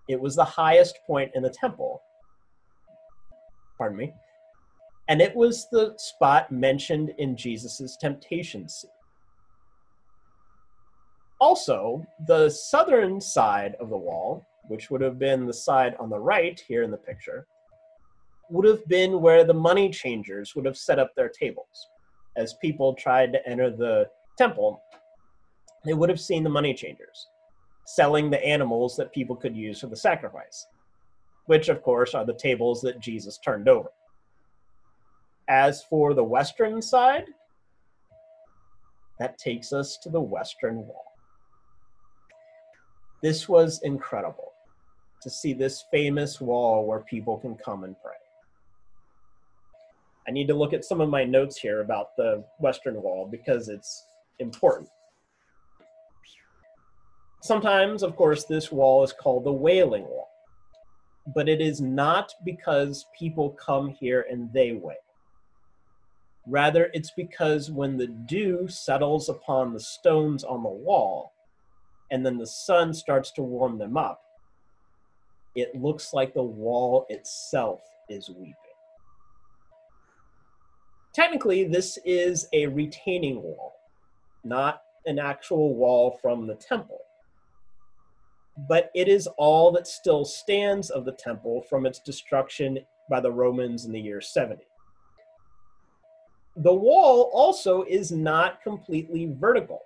It was the highest point in the temple. Pardon me. And it was the spot mentioned in Jesus' temptation scene. Also, the southern side of the wall, which would have been the side on the right here in the picture, would have been where the money changers would have set up their tables. As people tried to enter the temple, they would have seen the money changers selling the animals that people could use for the sacrifice, which of course are the tables that Jesus turned over. As for the western side, that takes us to the western wall. This was incredible to see this famous wall where people can come and pray. I need to look at some of my notes here about the western wall because it's important. Sometimes, of course, this wall is called the Wailing Wall, but it is not because people come here and they wail. Rather, it's because when the dew settles upon the stones on the wall, and then the sun starts to warm them up, it looks like the wall itself is weeping. Technically, this is a retaining wall, not an actual wall from the temple. But it is all that still stands of the temple from its destruction by the Romans in the year 70. The wall also is not completely vertical.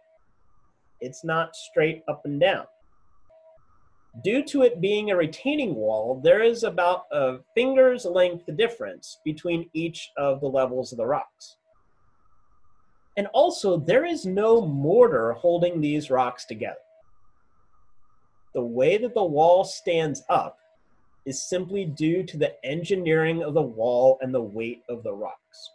It's not straight up and down. Due to it being a retaining wall, there is about a finger's length difference between each of the levels of the rocks. And also, there is no mortar holding these rocks together. The way that the wall stands up is simply due to the engineering of the wall and the weight of the rocks.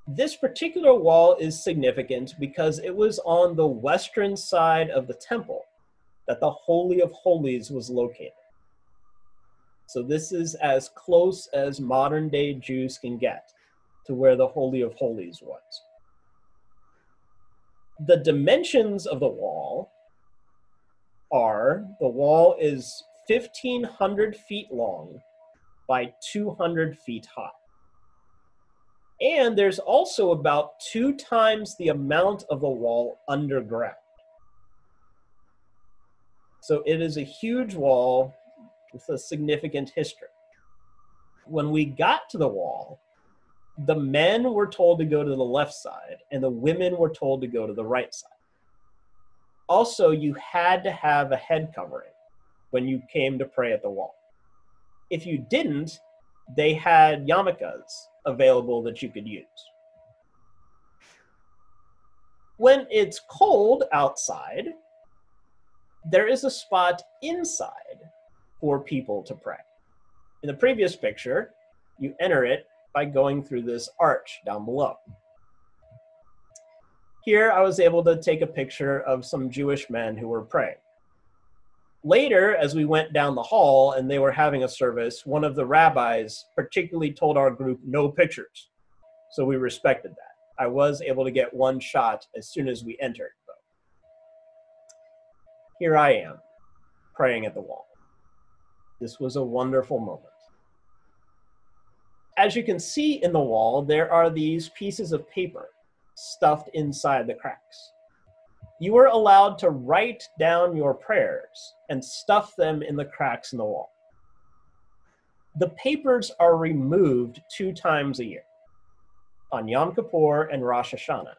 This particular wall is significant because it was on the western side of the temple that the Holy of Holies was located. So this is as close as modern day Jews can get to where the Holy of Holies was. The dimensions of the wall are, the wall is 1,500 feet long by 200 feet high. And there's also about 2 times the amount of the wall underground. So it is a huge wall with a significant history. When we got to the wall, the men were told to go to the left side and the women were told to go to the right side. Also, you had to have a head covering when you came to pray at the wall. If you didn't, they had yarmulkes available that you could use. When it's cold outside, there is a spot inside for people to pray. In the previous picture, you enter it by going through this arch down below. Here, I was able to take a picture of some Jewish men who were praying. Later, as we went down the hall and they were having a service, one of the rabbis particularly told our group no pictures. So we respected that. I was able to get one shot as soon as we entered, though. Here I am, praying at the wall. This was a wonderful moment. As you can see in the wall, there are these pieces of paper stuffed inside the cracks. You were allowed to write down your prayers and stuff them in the cracks in the wall. The papers are removed 2 times a year, on Yom Kippur and Rosh Hashanah,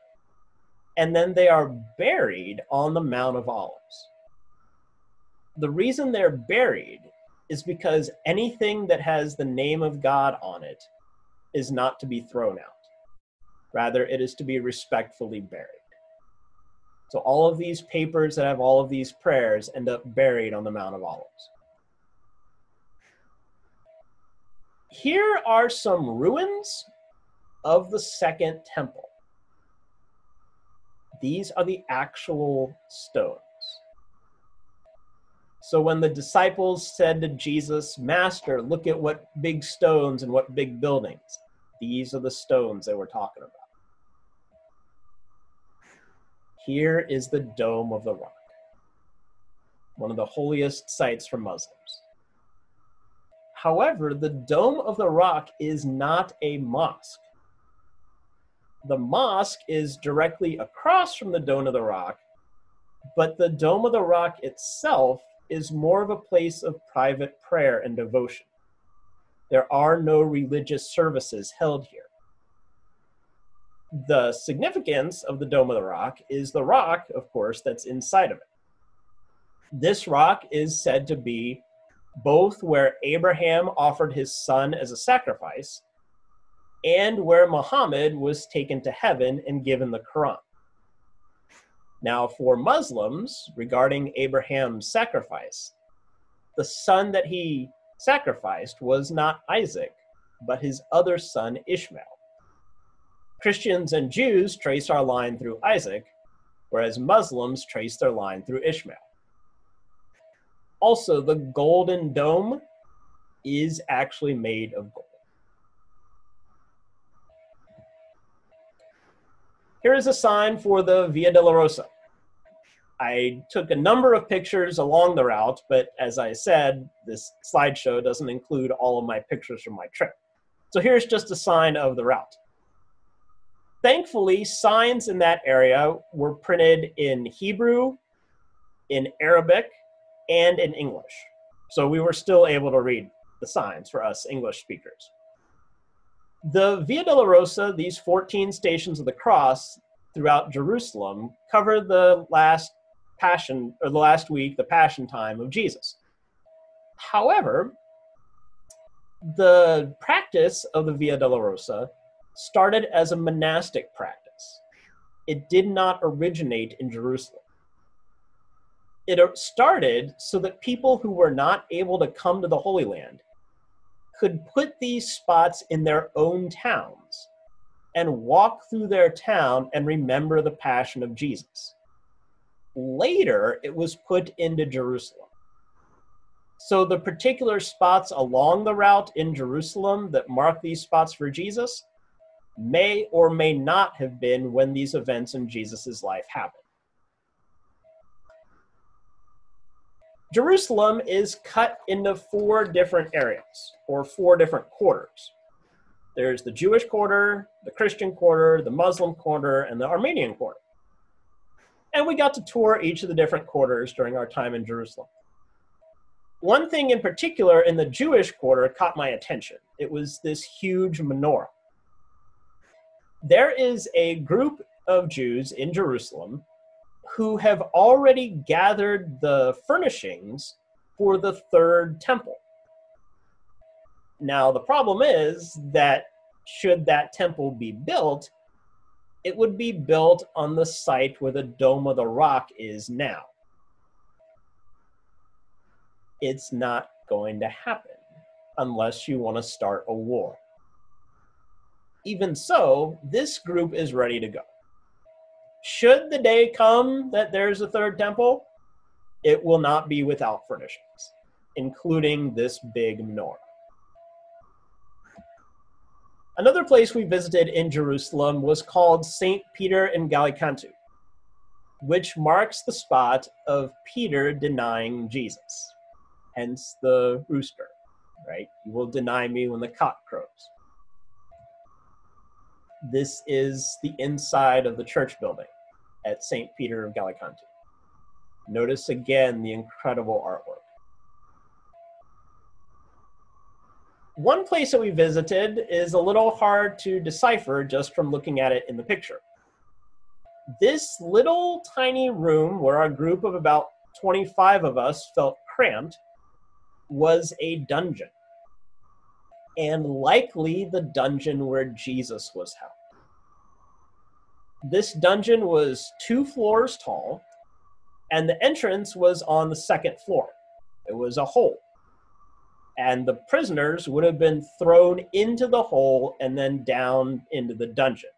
and then they are buried on the Mount of Olives. The reason they're buried is because anything that has the name of God on it is not to be thrown out. Rather, it is to be respectfully buried. So all of these papers that have all of these prayers end up buried on the Mount of Olives. Here are some ruins of the Second Temple. These are the actual stones. So when the disciples said to Jesus, "Master, look at what big stones and what big buildings," these are the stones they were talking about. Here is the Dome of the Rock, one of the holiest sites for Muslims. However, the Dome of the Rock is not a mosque. The mosque is directly across from the Dome of the Rock, but the Dome of the Rock itself is more of a place of private prayer and devotion. There are no religious services held here. The significance of the Dome of the Rock is the rock, of course, that's inside of it. This rock is said to be both where Abraham offered his son as a sacrifice and where Muhammad was taken to heaven and given the Quran. Now, for Muslims, regarding Abraham's sacrifice, the son that he sacrificed was not Isaac, but his other son, Ishmael. Christians and Jews trace our line through Isaac, whereas Muslims trace their line through Ishmael. Also, the Golden Dome is actually made of gold. Here is a sign for the Via Dolorosa. I took a number of pictures along the route, but as I said, this slideshow doesn't include all of my pictures from my trip. So here's just a sign of the route. Thankfully, signs in that area were printed in Hebrew, in Arabic, and in English. So we were still able to read the signs for us English speakers. The Via Dolorosa, these 14 stations of the cross throughout Jerusalem, cover the last passion, or the last week, the passion time of Jesus. However, the practice of the Via Dolorosa started as a monastic practice. It did not originate in Jerusalem. It started so that people who were not able to come to the Holy Land could put these spots in their own towns and walk through their town and remember the passion of Jesus. Later, it was put into Jerusalem. So the particular spots along the route in Jerusalem that mark these spots for Jesus may or may not have been when these events in Jesus' life happened. Jerusalem is cut into 4 different areas, or 4 different quarters. There's the Jewish quarter, the Christian quarter, the Muslim quarter, and the Armenian quarter. And we got to tour each of the different quarters during our time in Jerusalem. One thing in particular in the Jewish quarter caught my attention. It was this huge menorah. There is a group of Jews in Jerusalem who have already gathered the furnishings for the 3rd temple. Now, the problem is that should that temple be built, it would be built on the site where the Dome of the Rock is now. It's not going to happen unless you want to start a war. Even so, this group is ready to go. Should the day come that there's a 3rd temple, it will not be without furnishings, including this big menorah. Another place we visited in Jerusalem was called St. Peter in Gallicantu, which marks the spot of Peter denying Jesus, hence the rooster, right? You will deny me when the cock crows. This is the inside of the church building at St. Peter of Gallicantu. Notice again the incredible artwork. One place that we visited is a little hard to decipher just from looking at it in the picture. This little tiny room where a group of about 25 of us felt cramped was a dungeon, and likely the dungeon where Jesus was held. This dungeon was 2 floors tall, and the entrance was on the 2nd floor. It was a hole. And the prisoners would have been thrown into the hole and then down into the dungeon.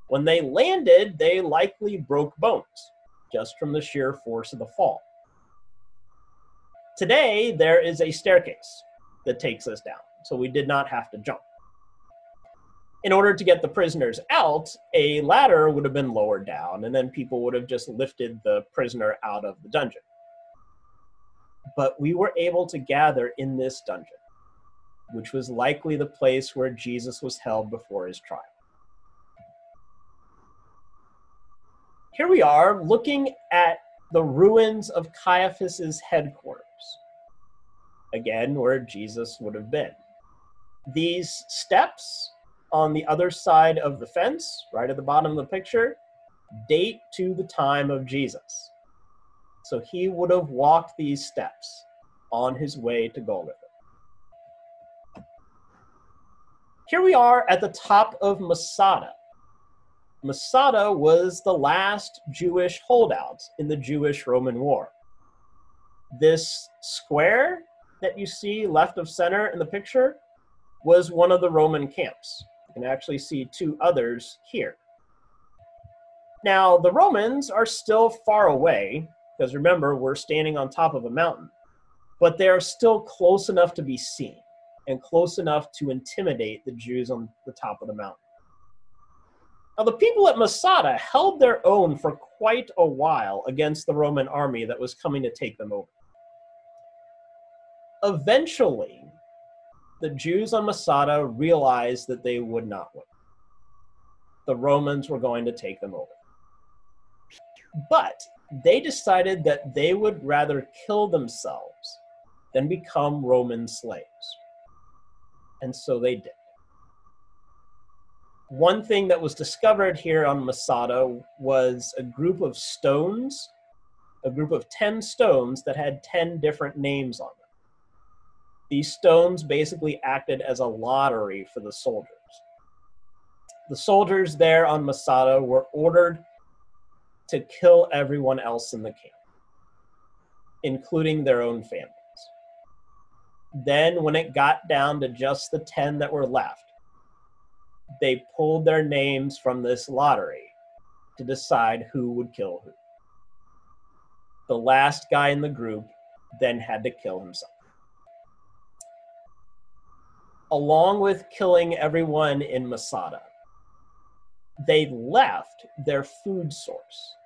When they landed, they likely broke bones, just from the sheer force of the fall. Today, there is a staircase that takes us down, so we did not have to jump. In order to get the prisoners out, a ladder would have been lowered down, and then people would have just lifted the prisoner out of the dungeon. But we were able to gather in this dungeon, which was likely the place where Jesus was held before his trial. Here we are looking at the ruins of Caiaphas's headquarters, again, where Jesus would have been. These steps on the other side of the fence, right at the bottom of the picture, date to the time of Jesus. So he would have walked these steps on his way to Golgotha. Here we are at the top of Masada. Masada was the last Jewish holdout in the Jewish-Roman War. This square that you see left of center in the picture was one of the Roman camps. You can actually see 2 others here. Now, the Romans are still far away, because remember, we're standing on top of a mountain, but they're still close enough to be seen and close enough to intimidate the Jews on the top of the mountain. Now, the people at Masada held their own for quite a while against the Roman army that was coming to take them over. Eventually, the Jews on Masada realized that they would not win. The Romans were going to take them over. But they decided that they would rather kill themselves than become Roman slaves. And so they did. One thing that was discovered here on Masada was a group of stones, a group of 10 stones that had 10 different names on them. These stones basically acted as a lottery for the soldiers. The soldiers there on Masada were ordered to kill everyone else in the camp, including their own families. Then, when it got down to just the 10 that were left, they pulled their names from this lottery to decide who would kill who. The last guy in the group then had to kill himself. Along with killing everyone in Masada, they left their food source.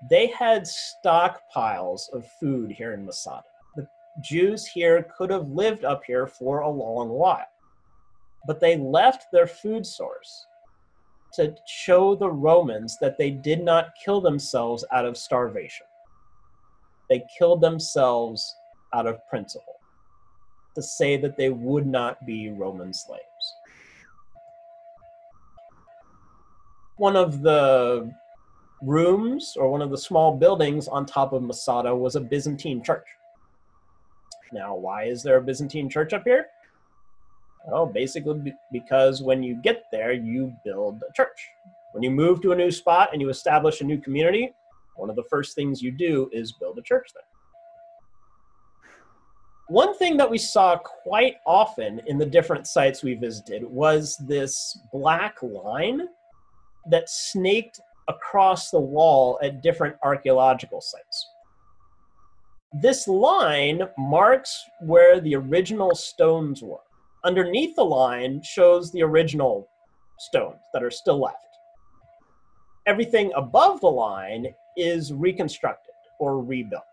They had stockpiles of food here in Masada. The Jews here could have lived up here for a long while, but they left their food source to show the Romans that they did not kill themselves out of starvation. They killed themselves out of principle, to say that they would not be Roman slaves. One of the rooms, or one of the small buildings on top of Masada, was a Byzantine church. Now, why is there a Byzantine church up here? Well, basically because when you get there, you build a church. When you move to a new spot and you establish a new community, one of the first things you do is build a church there. One thing that we saw quite often in the different sites we visited was this black line that snaked across the wall at different archaeological sites. This line marks where the original stones were. Underneath the line shows the original stones that are still left. Everything above the line is reconstructed or rebuilt.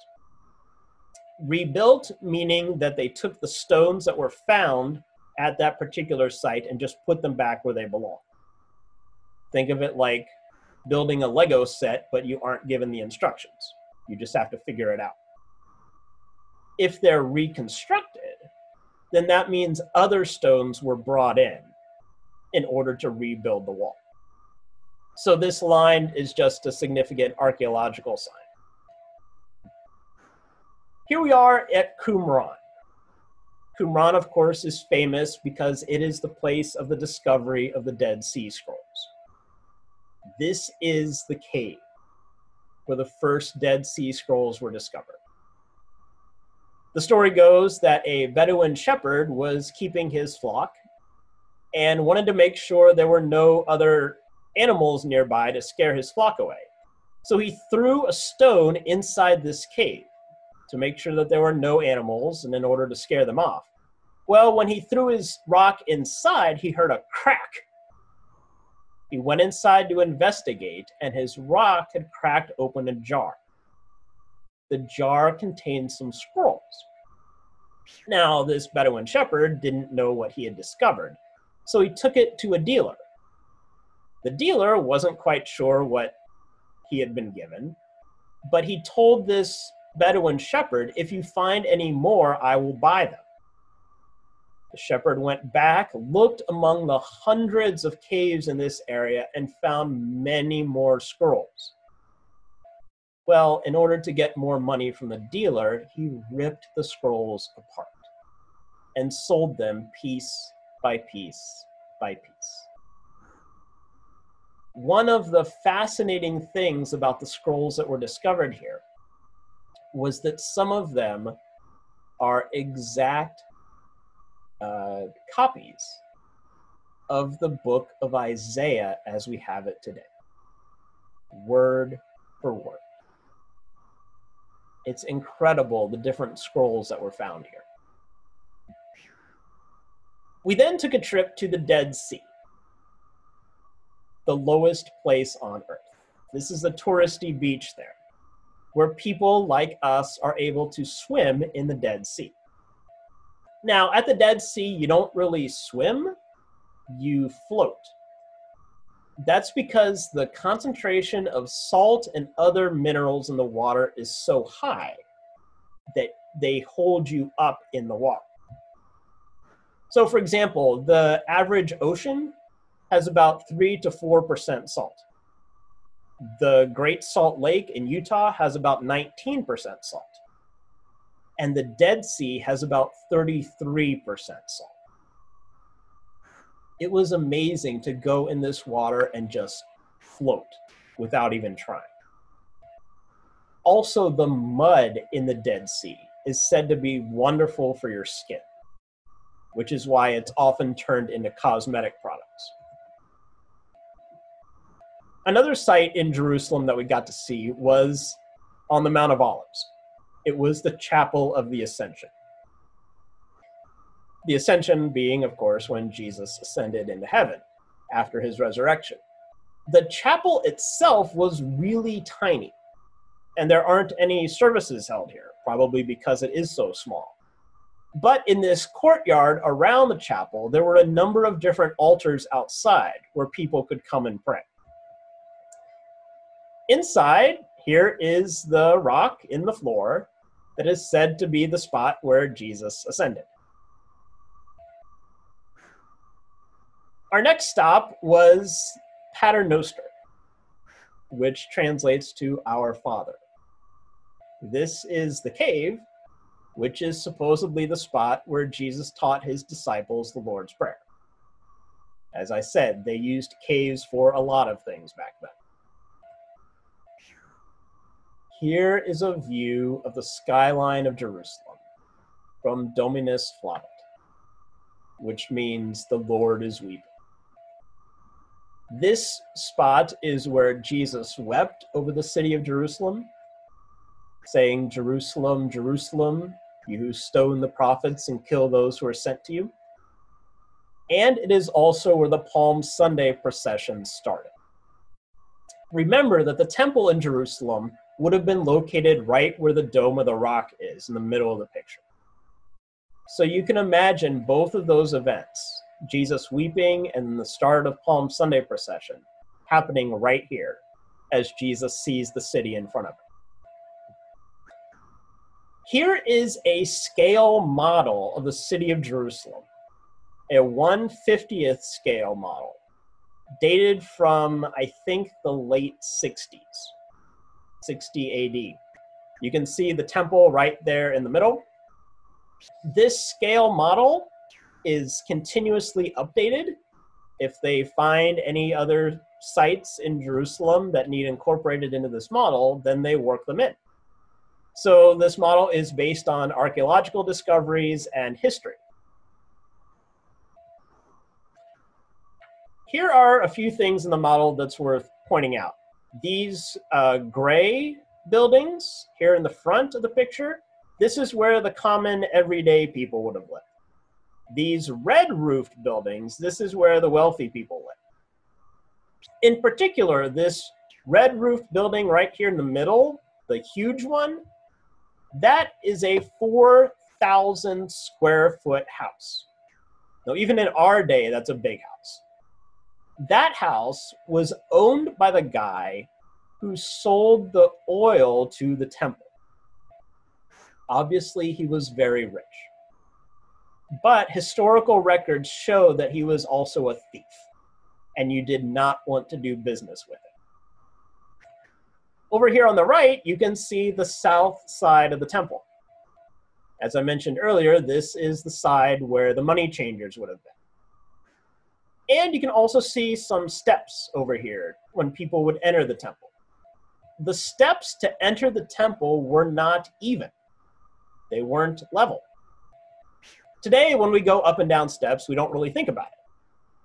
Rebuilt meaning that they took the stones that were found at that particular site and just put them back where they belong. Think of it like building a Lego set, but you aren't given the instructions. You just have to figure it out. If they're reconstructed, then that means other stones were brought in order to rebuild the wall. So this line is just a significant archaeological sign. Here we are at Qumran. Qumran, of course, is famous because it is the place of the discovery of the Dead Sea Scrolls. This is the cave where the first Dead Sea Scrolls were discovered. The story goes that a Bedouin shepherd was keeping his flock and wanted to make sure there were no other animals nearby to scare his flock away. So he threw a stone inside this cave to make sure that there were no animals and in order to scare them off. Well, when he threw his rock inside, he heard a crack. He went inside to investigate, and his rock had cracked open a jar. The jar contained some scrolls. Now, this Bedouin shepherd didn't know what he had discovered, so he took it to a dealer. The dealer wasn't quite sure what he had been given, but he told this Bedouin shepherd, "If you find any more, I will buy them." The shepherd went back, looked among the hundreds of caves in this area, and found many more scrolls. Well, in order to get more money from the dealer, he ripped the scrolls apart and sold them piece by piece by piece. One of the fascinating things about the scrolls that were discovered here was that some of them are exact copies of the book of Isaiah as we have it today, word for word. It's incredible the different scrolls that were found here. We then took a trip to the Dead Sea, the lowest place on earth. This is a touristy beach there, where people like us are able to swim in the Dead Sea. Now, at the Dead Sea, you don't really swim, you float. That's because the concentration of salt and other minerals in the water is so high that they hold you up in the water. So, for example, the average ocean has about 3 to 4% salt. The Great Salt Lake in Utah has about 19% salt. And the Dead Sea has about 33% salt. It was amazing to go in this water and just float without even trying. Also, the mud in the Dead Sea is said to be wonderful for your skin, which is why it's often turned into cosmetic products. Another site in Jerusalem that we got to see was on the Mount of Olives. It was the Chapel of the Ascension. The Ascension being, of course, when Jesus ascended into heaven after his resurrection. The chapel itself was really tiny, and there aren't any services held here, probably because it is so small. But in this courtyard around the chapel, there were a number of different altars outside where people could come and pray. Inside, here is the rock in the floor that is said to be the spot where Jesus ascended. Our next stop was Pater Noster, which translates to Our Father. This is the cave, which is supposedly the spot where Jesus taught his disciples the Lord's Prayer. As I said, they used caves for a lot of things back then. Here is a view of the skyline of Jerusalem from Dominus Flabit, which means the Lord is weeping. This spot is where Jesus wept over the city of Jerusalem, saying, "Jerusalem, Jerusalem, you who stone the prophets and kill those who are sent to you." And it is also where the Palm Sunday procession started. Remember that the temple in Jerusalem would have been located right where the Dome of the Rock is, in the middle of the picture. So you can imagine both of those events, Jesus weeping and the start of Palm Sunday procession, happening right here as Jesus sees the city in front of him. Here is a scale model of the city of Jerusalem, a 1/50th scale model, dated from, I think, the late 60s, 60 AD. You can see the temple right there in the middle. This scale model is continuously updated. If they find any other sites in Jerusalem that need incorporated into this model, then they work them in. So this model is based on archaeological discoveries and history. Here are a few things in the model that's worth pointing out. These gray buildings here in the front of the picture, this is where the common everyday people would have lived. These red roofed buildings, this is where the wealthy people live. In particular, this red roofed building right here in the middle, the huge one, that is a 4,000 square foot house. Now, even in our day, that's a big house. That house was owned by the guy who sold the oil to the temple. Obviously, he was very rich. But historical records show that he was also a thief, and you did not want to do business with him. Over here on the right, you can see the south side of the temple. As I mentioned earlier, this is the side where the money changers would have been. And you can also see some steps over here when people would enter the temple. The steps to enter the temple were not even. They weren't level. Today, when we go up and down steps, we don't really think about it.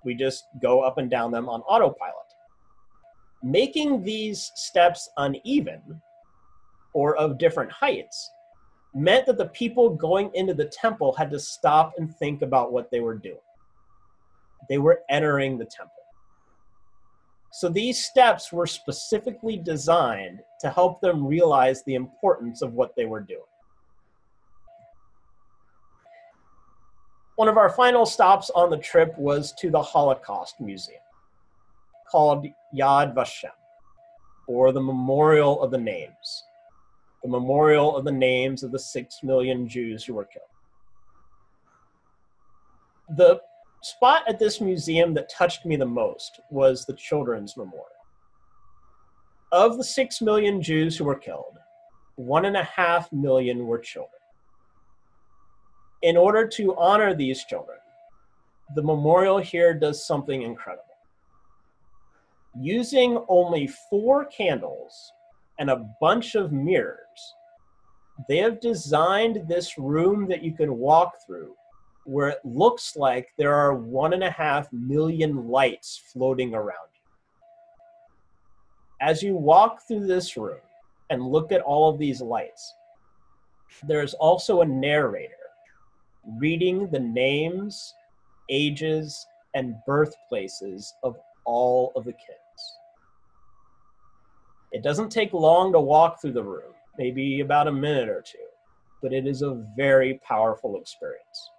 We just go up and down them on autopilot. Making these steps uneven or of different heights meant that the people going into the temple had to stop and think about what they were doing. They were entering the temple. So these steps were specifically designed to help them realize the importance of what they were doing. One of our final stops on the trip was to the Holocaust Museum, called Yad Vashem, or the Memorial of the Names. The memorial of the names of the 6 million Jews who were killed. The spot at this museum that touched me the most was the Children's Memorial. Of the 6 million Jews who were killed, 1.5 million were children. In order to honor these children, the memorial here does something incredible. Using only 4 candles and a bunch of mirrors, they have designed this room that you can walk through where it looks like there are 1.5 million lights floating around you. As you walk through this room and look at all of these lights, there's also a narrator reading the names, ages, and birthplaces of all of the kids. It doesn't take long to walk through the room, maybe about a minute or two, but it is a very powerful experience.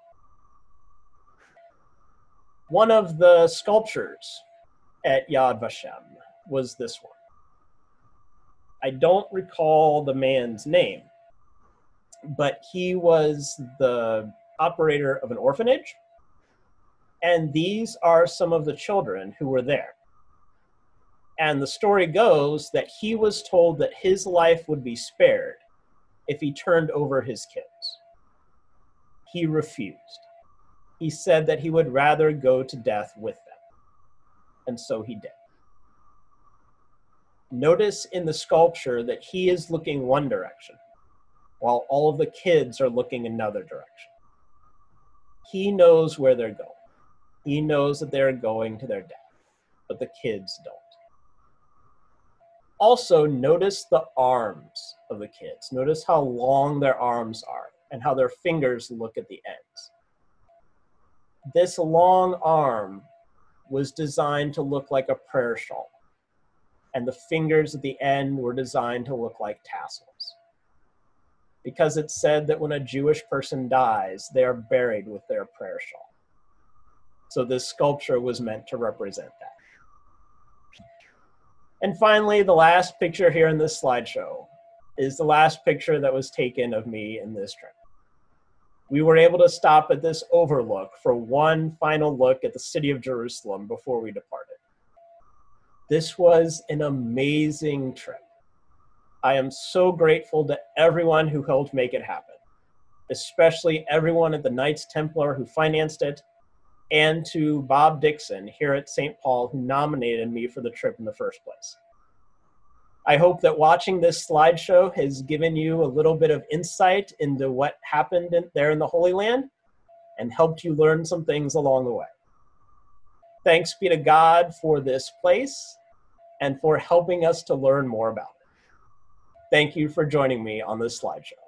One of the sculptures at Yad Vashem was this one. I don't recall the man's name, but he was the operator of an orphanage, and these are some of the children who were there. And the story goes that he was told that his life would be spared if he turned over his kids. He refused. He said that he would rather go to death with them, and so he did. Notice in the sculpture that he is looking one direction, while all of the kids are looking another direction. He knows where they're going. He knows that they're going to their death, but the kids don't. Also, notice the arms of the kids. Notice how long their arms are and how their fingers look at the ends. This long arm was designed to look like a prayer shawl, and the fingers at the end were designed to look like tassels. Because it's said that when a Jewish person dies, they are buried with their prayer shawl. So this sculpture was meant to represent that. And finally, the last picture here in this slideshow is the last picture that was taken of me in this trip. We were able to stop at this overlook for one final look at the city of Jerusalem before we departed. This was an amazing trip. I am so grateful to everyone who helped make it happen, especially everyone at the Knights Templar who financed it, and to Bob Dixon here at St. Paul, who nominated me for the trip in the first place. I hope that watching this slideshow has given you a little bit of insight into what happened there in the Holy Land and helped you learn some things along the way. Thanks be to God for this place and for helping us to learn more about it. Thank you for joining me on this slideshow.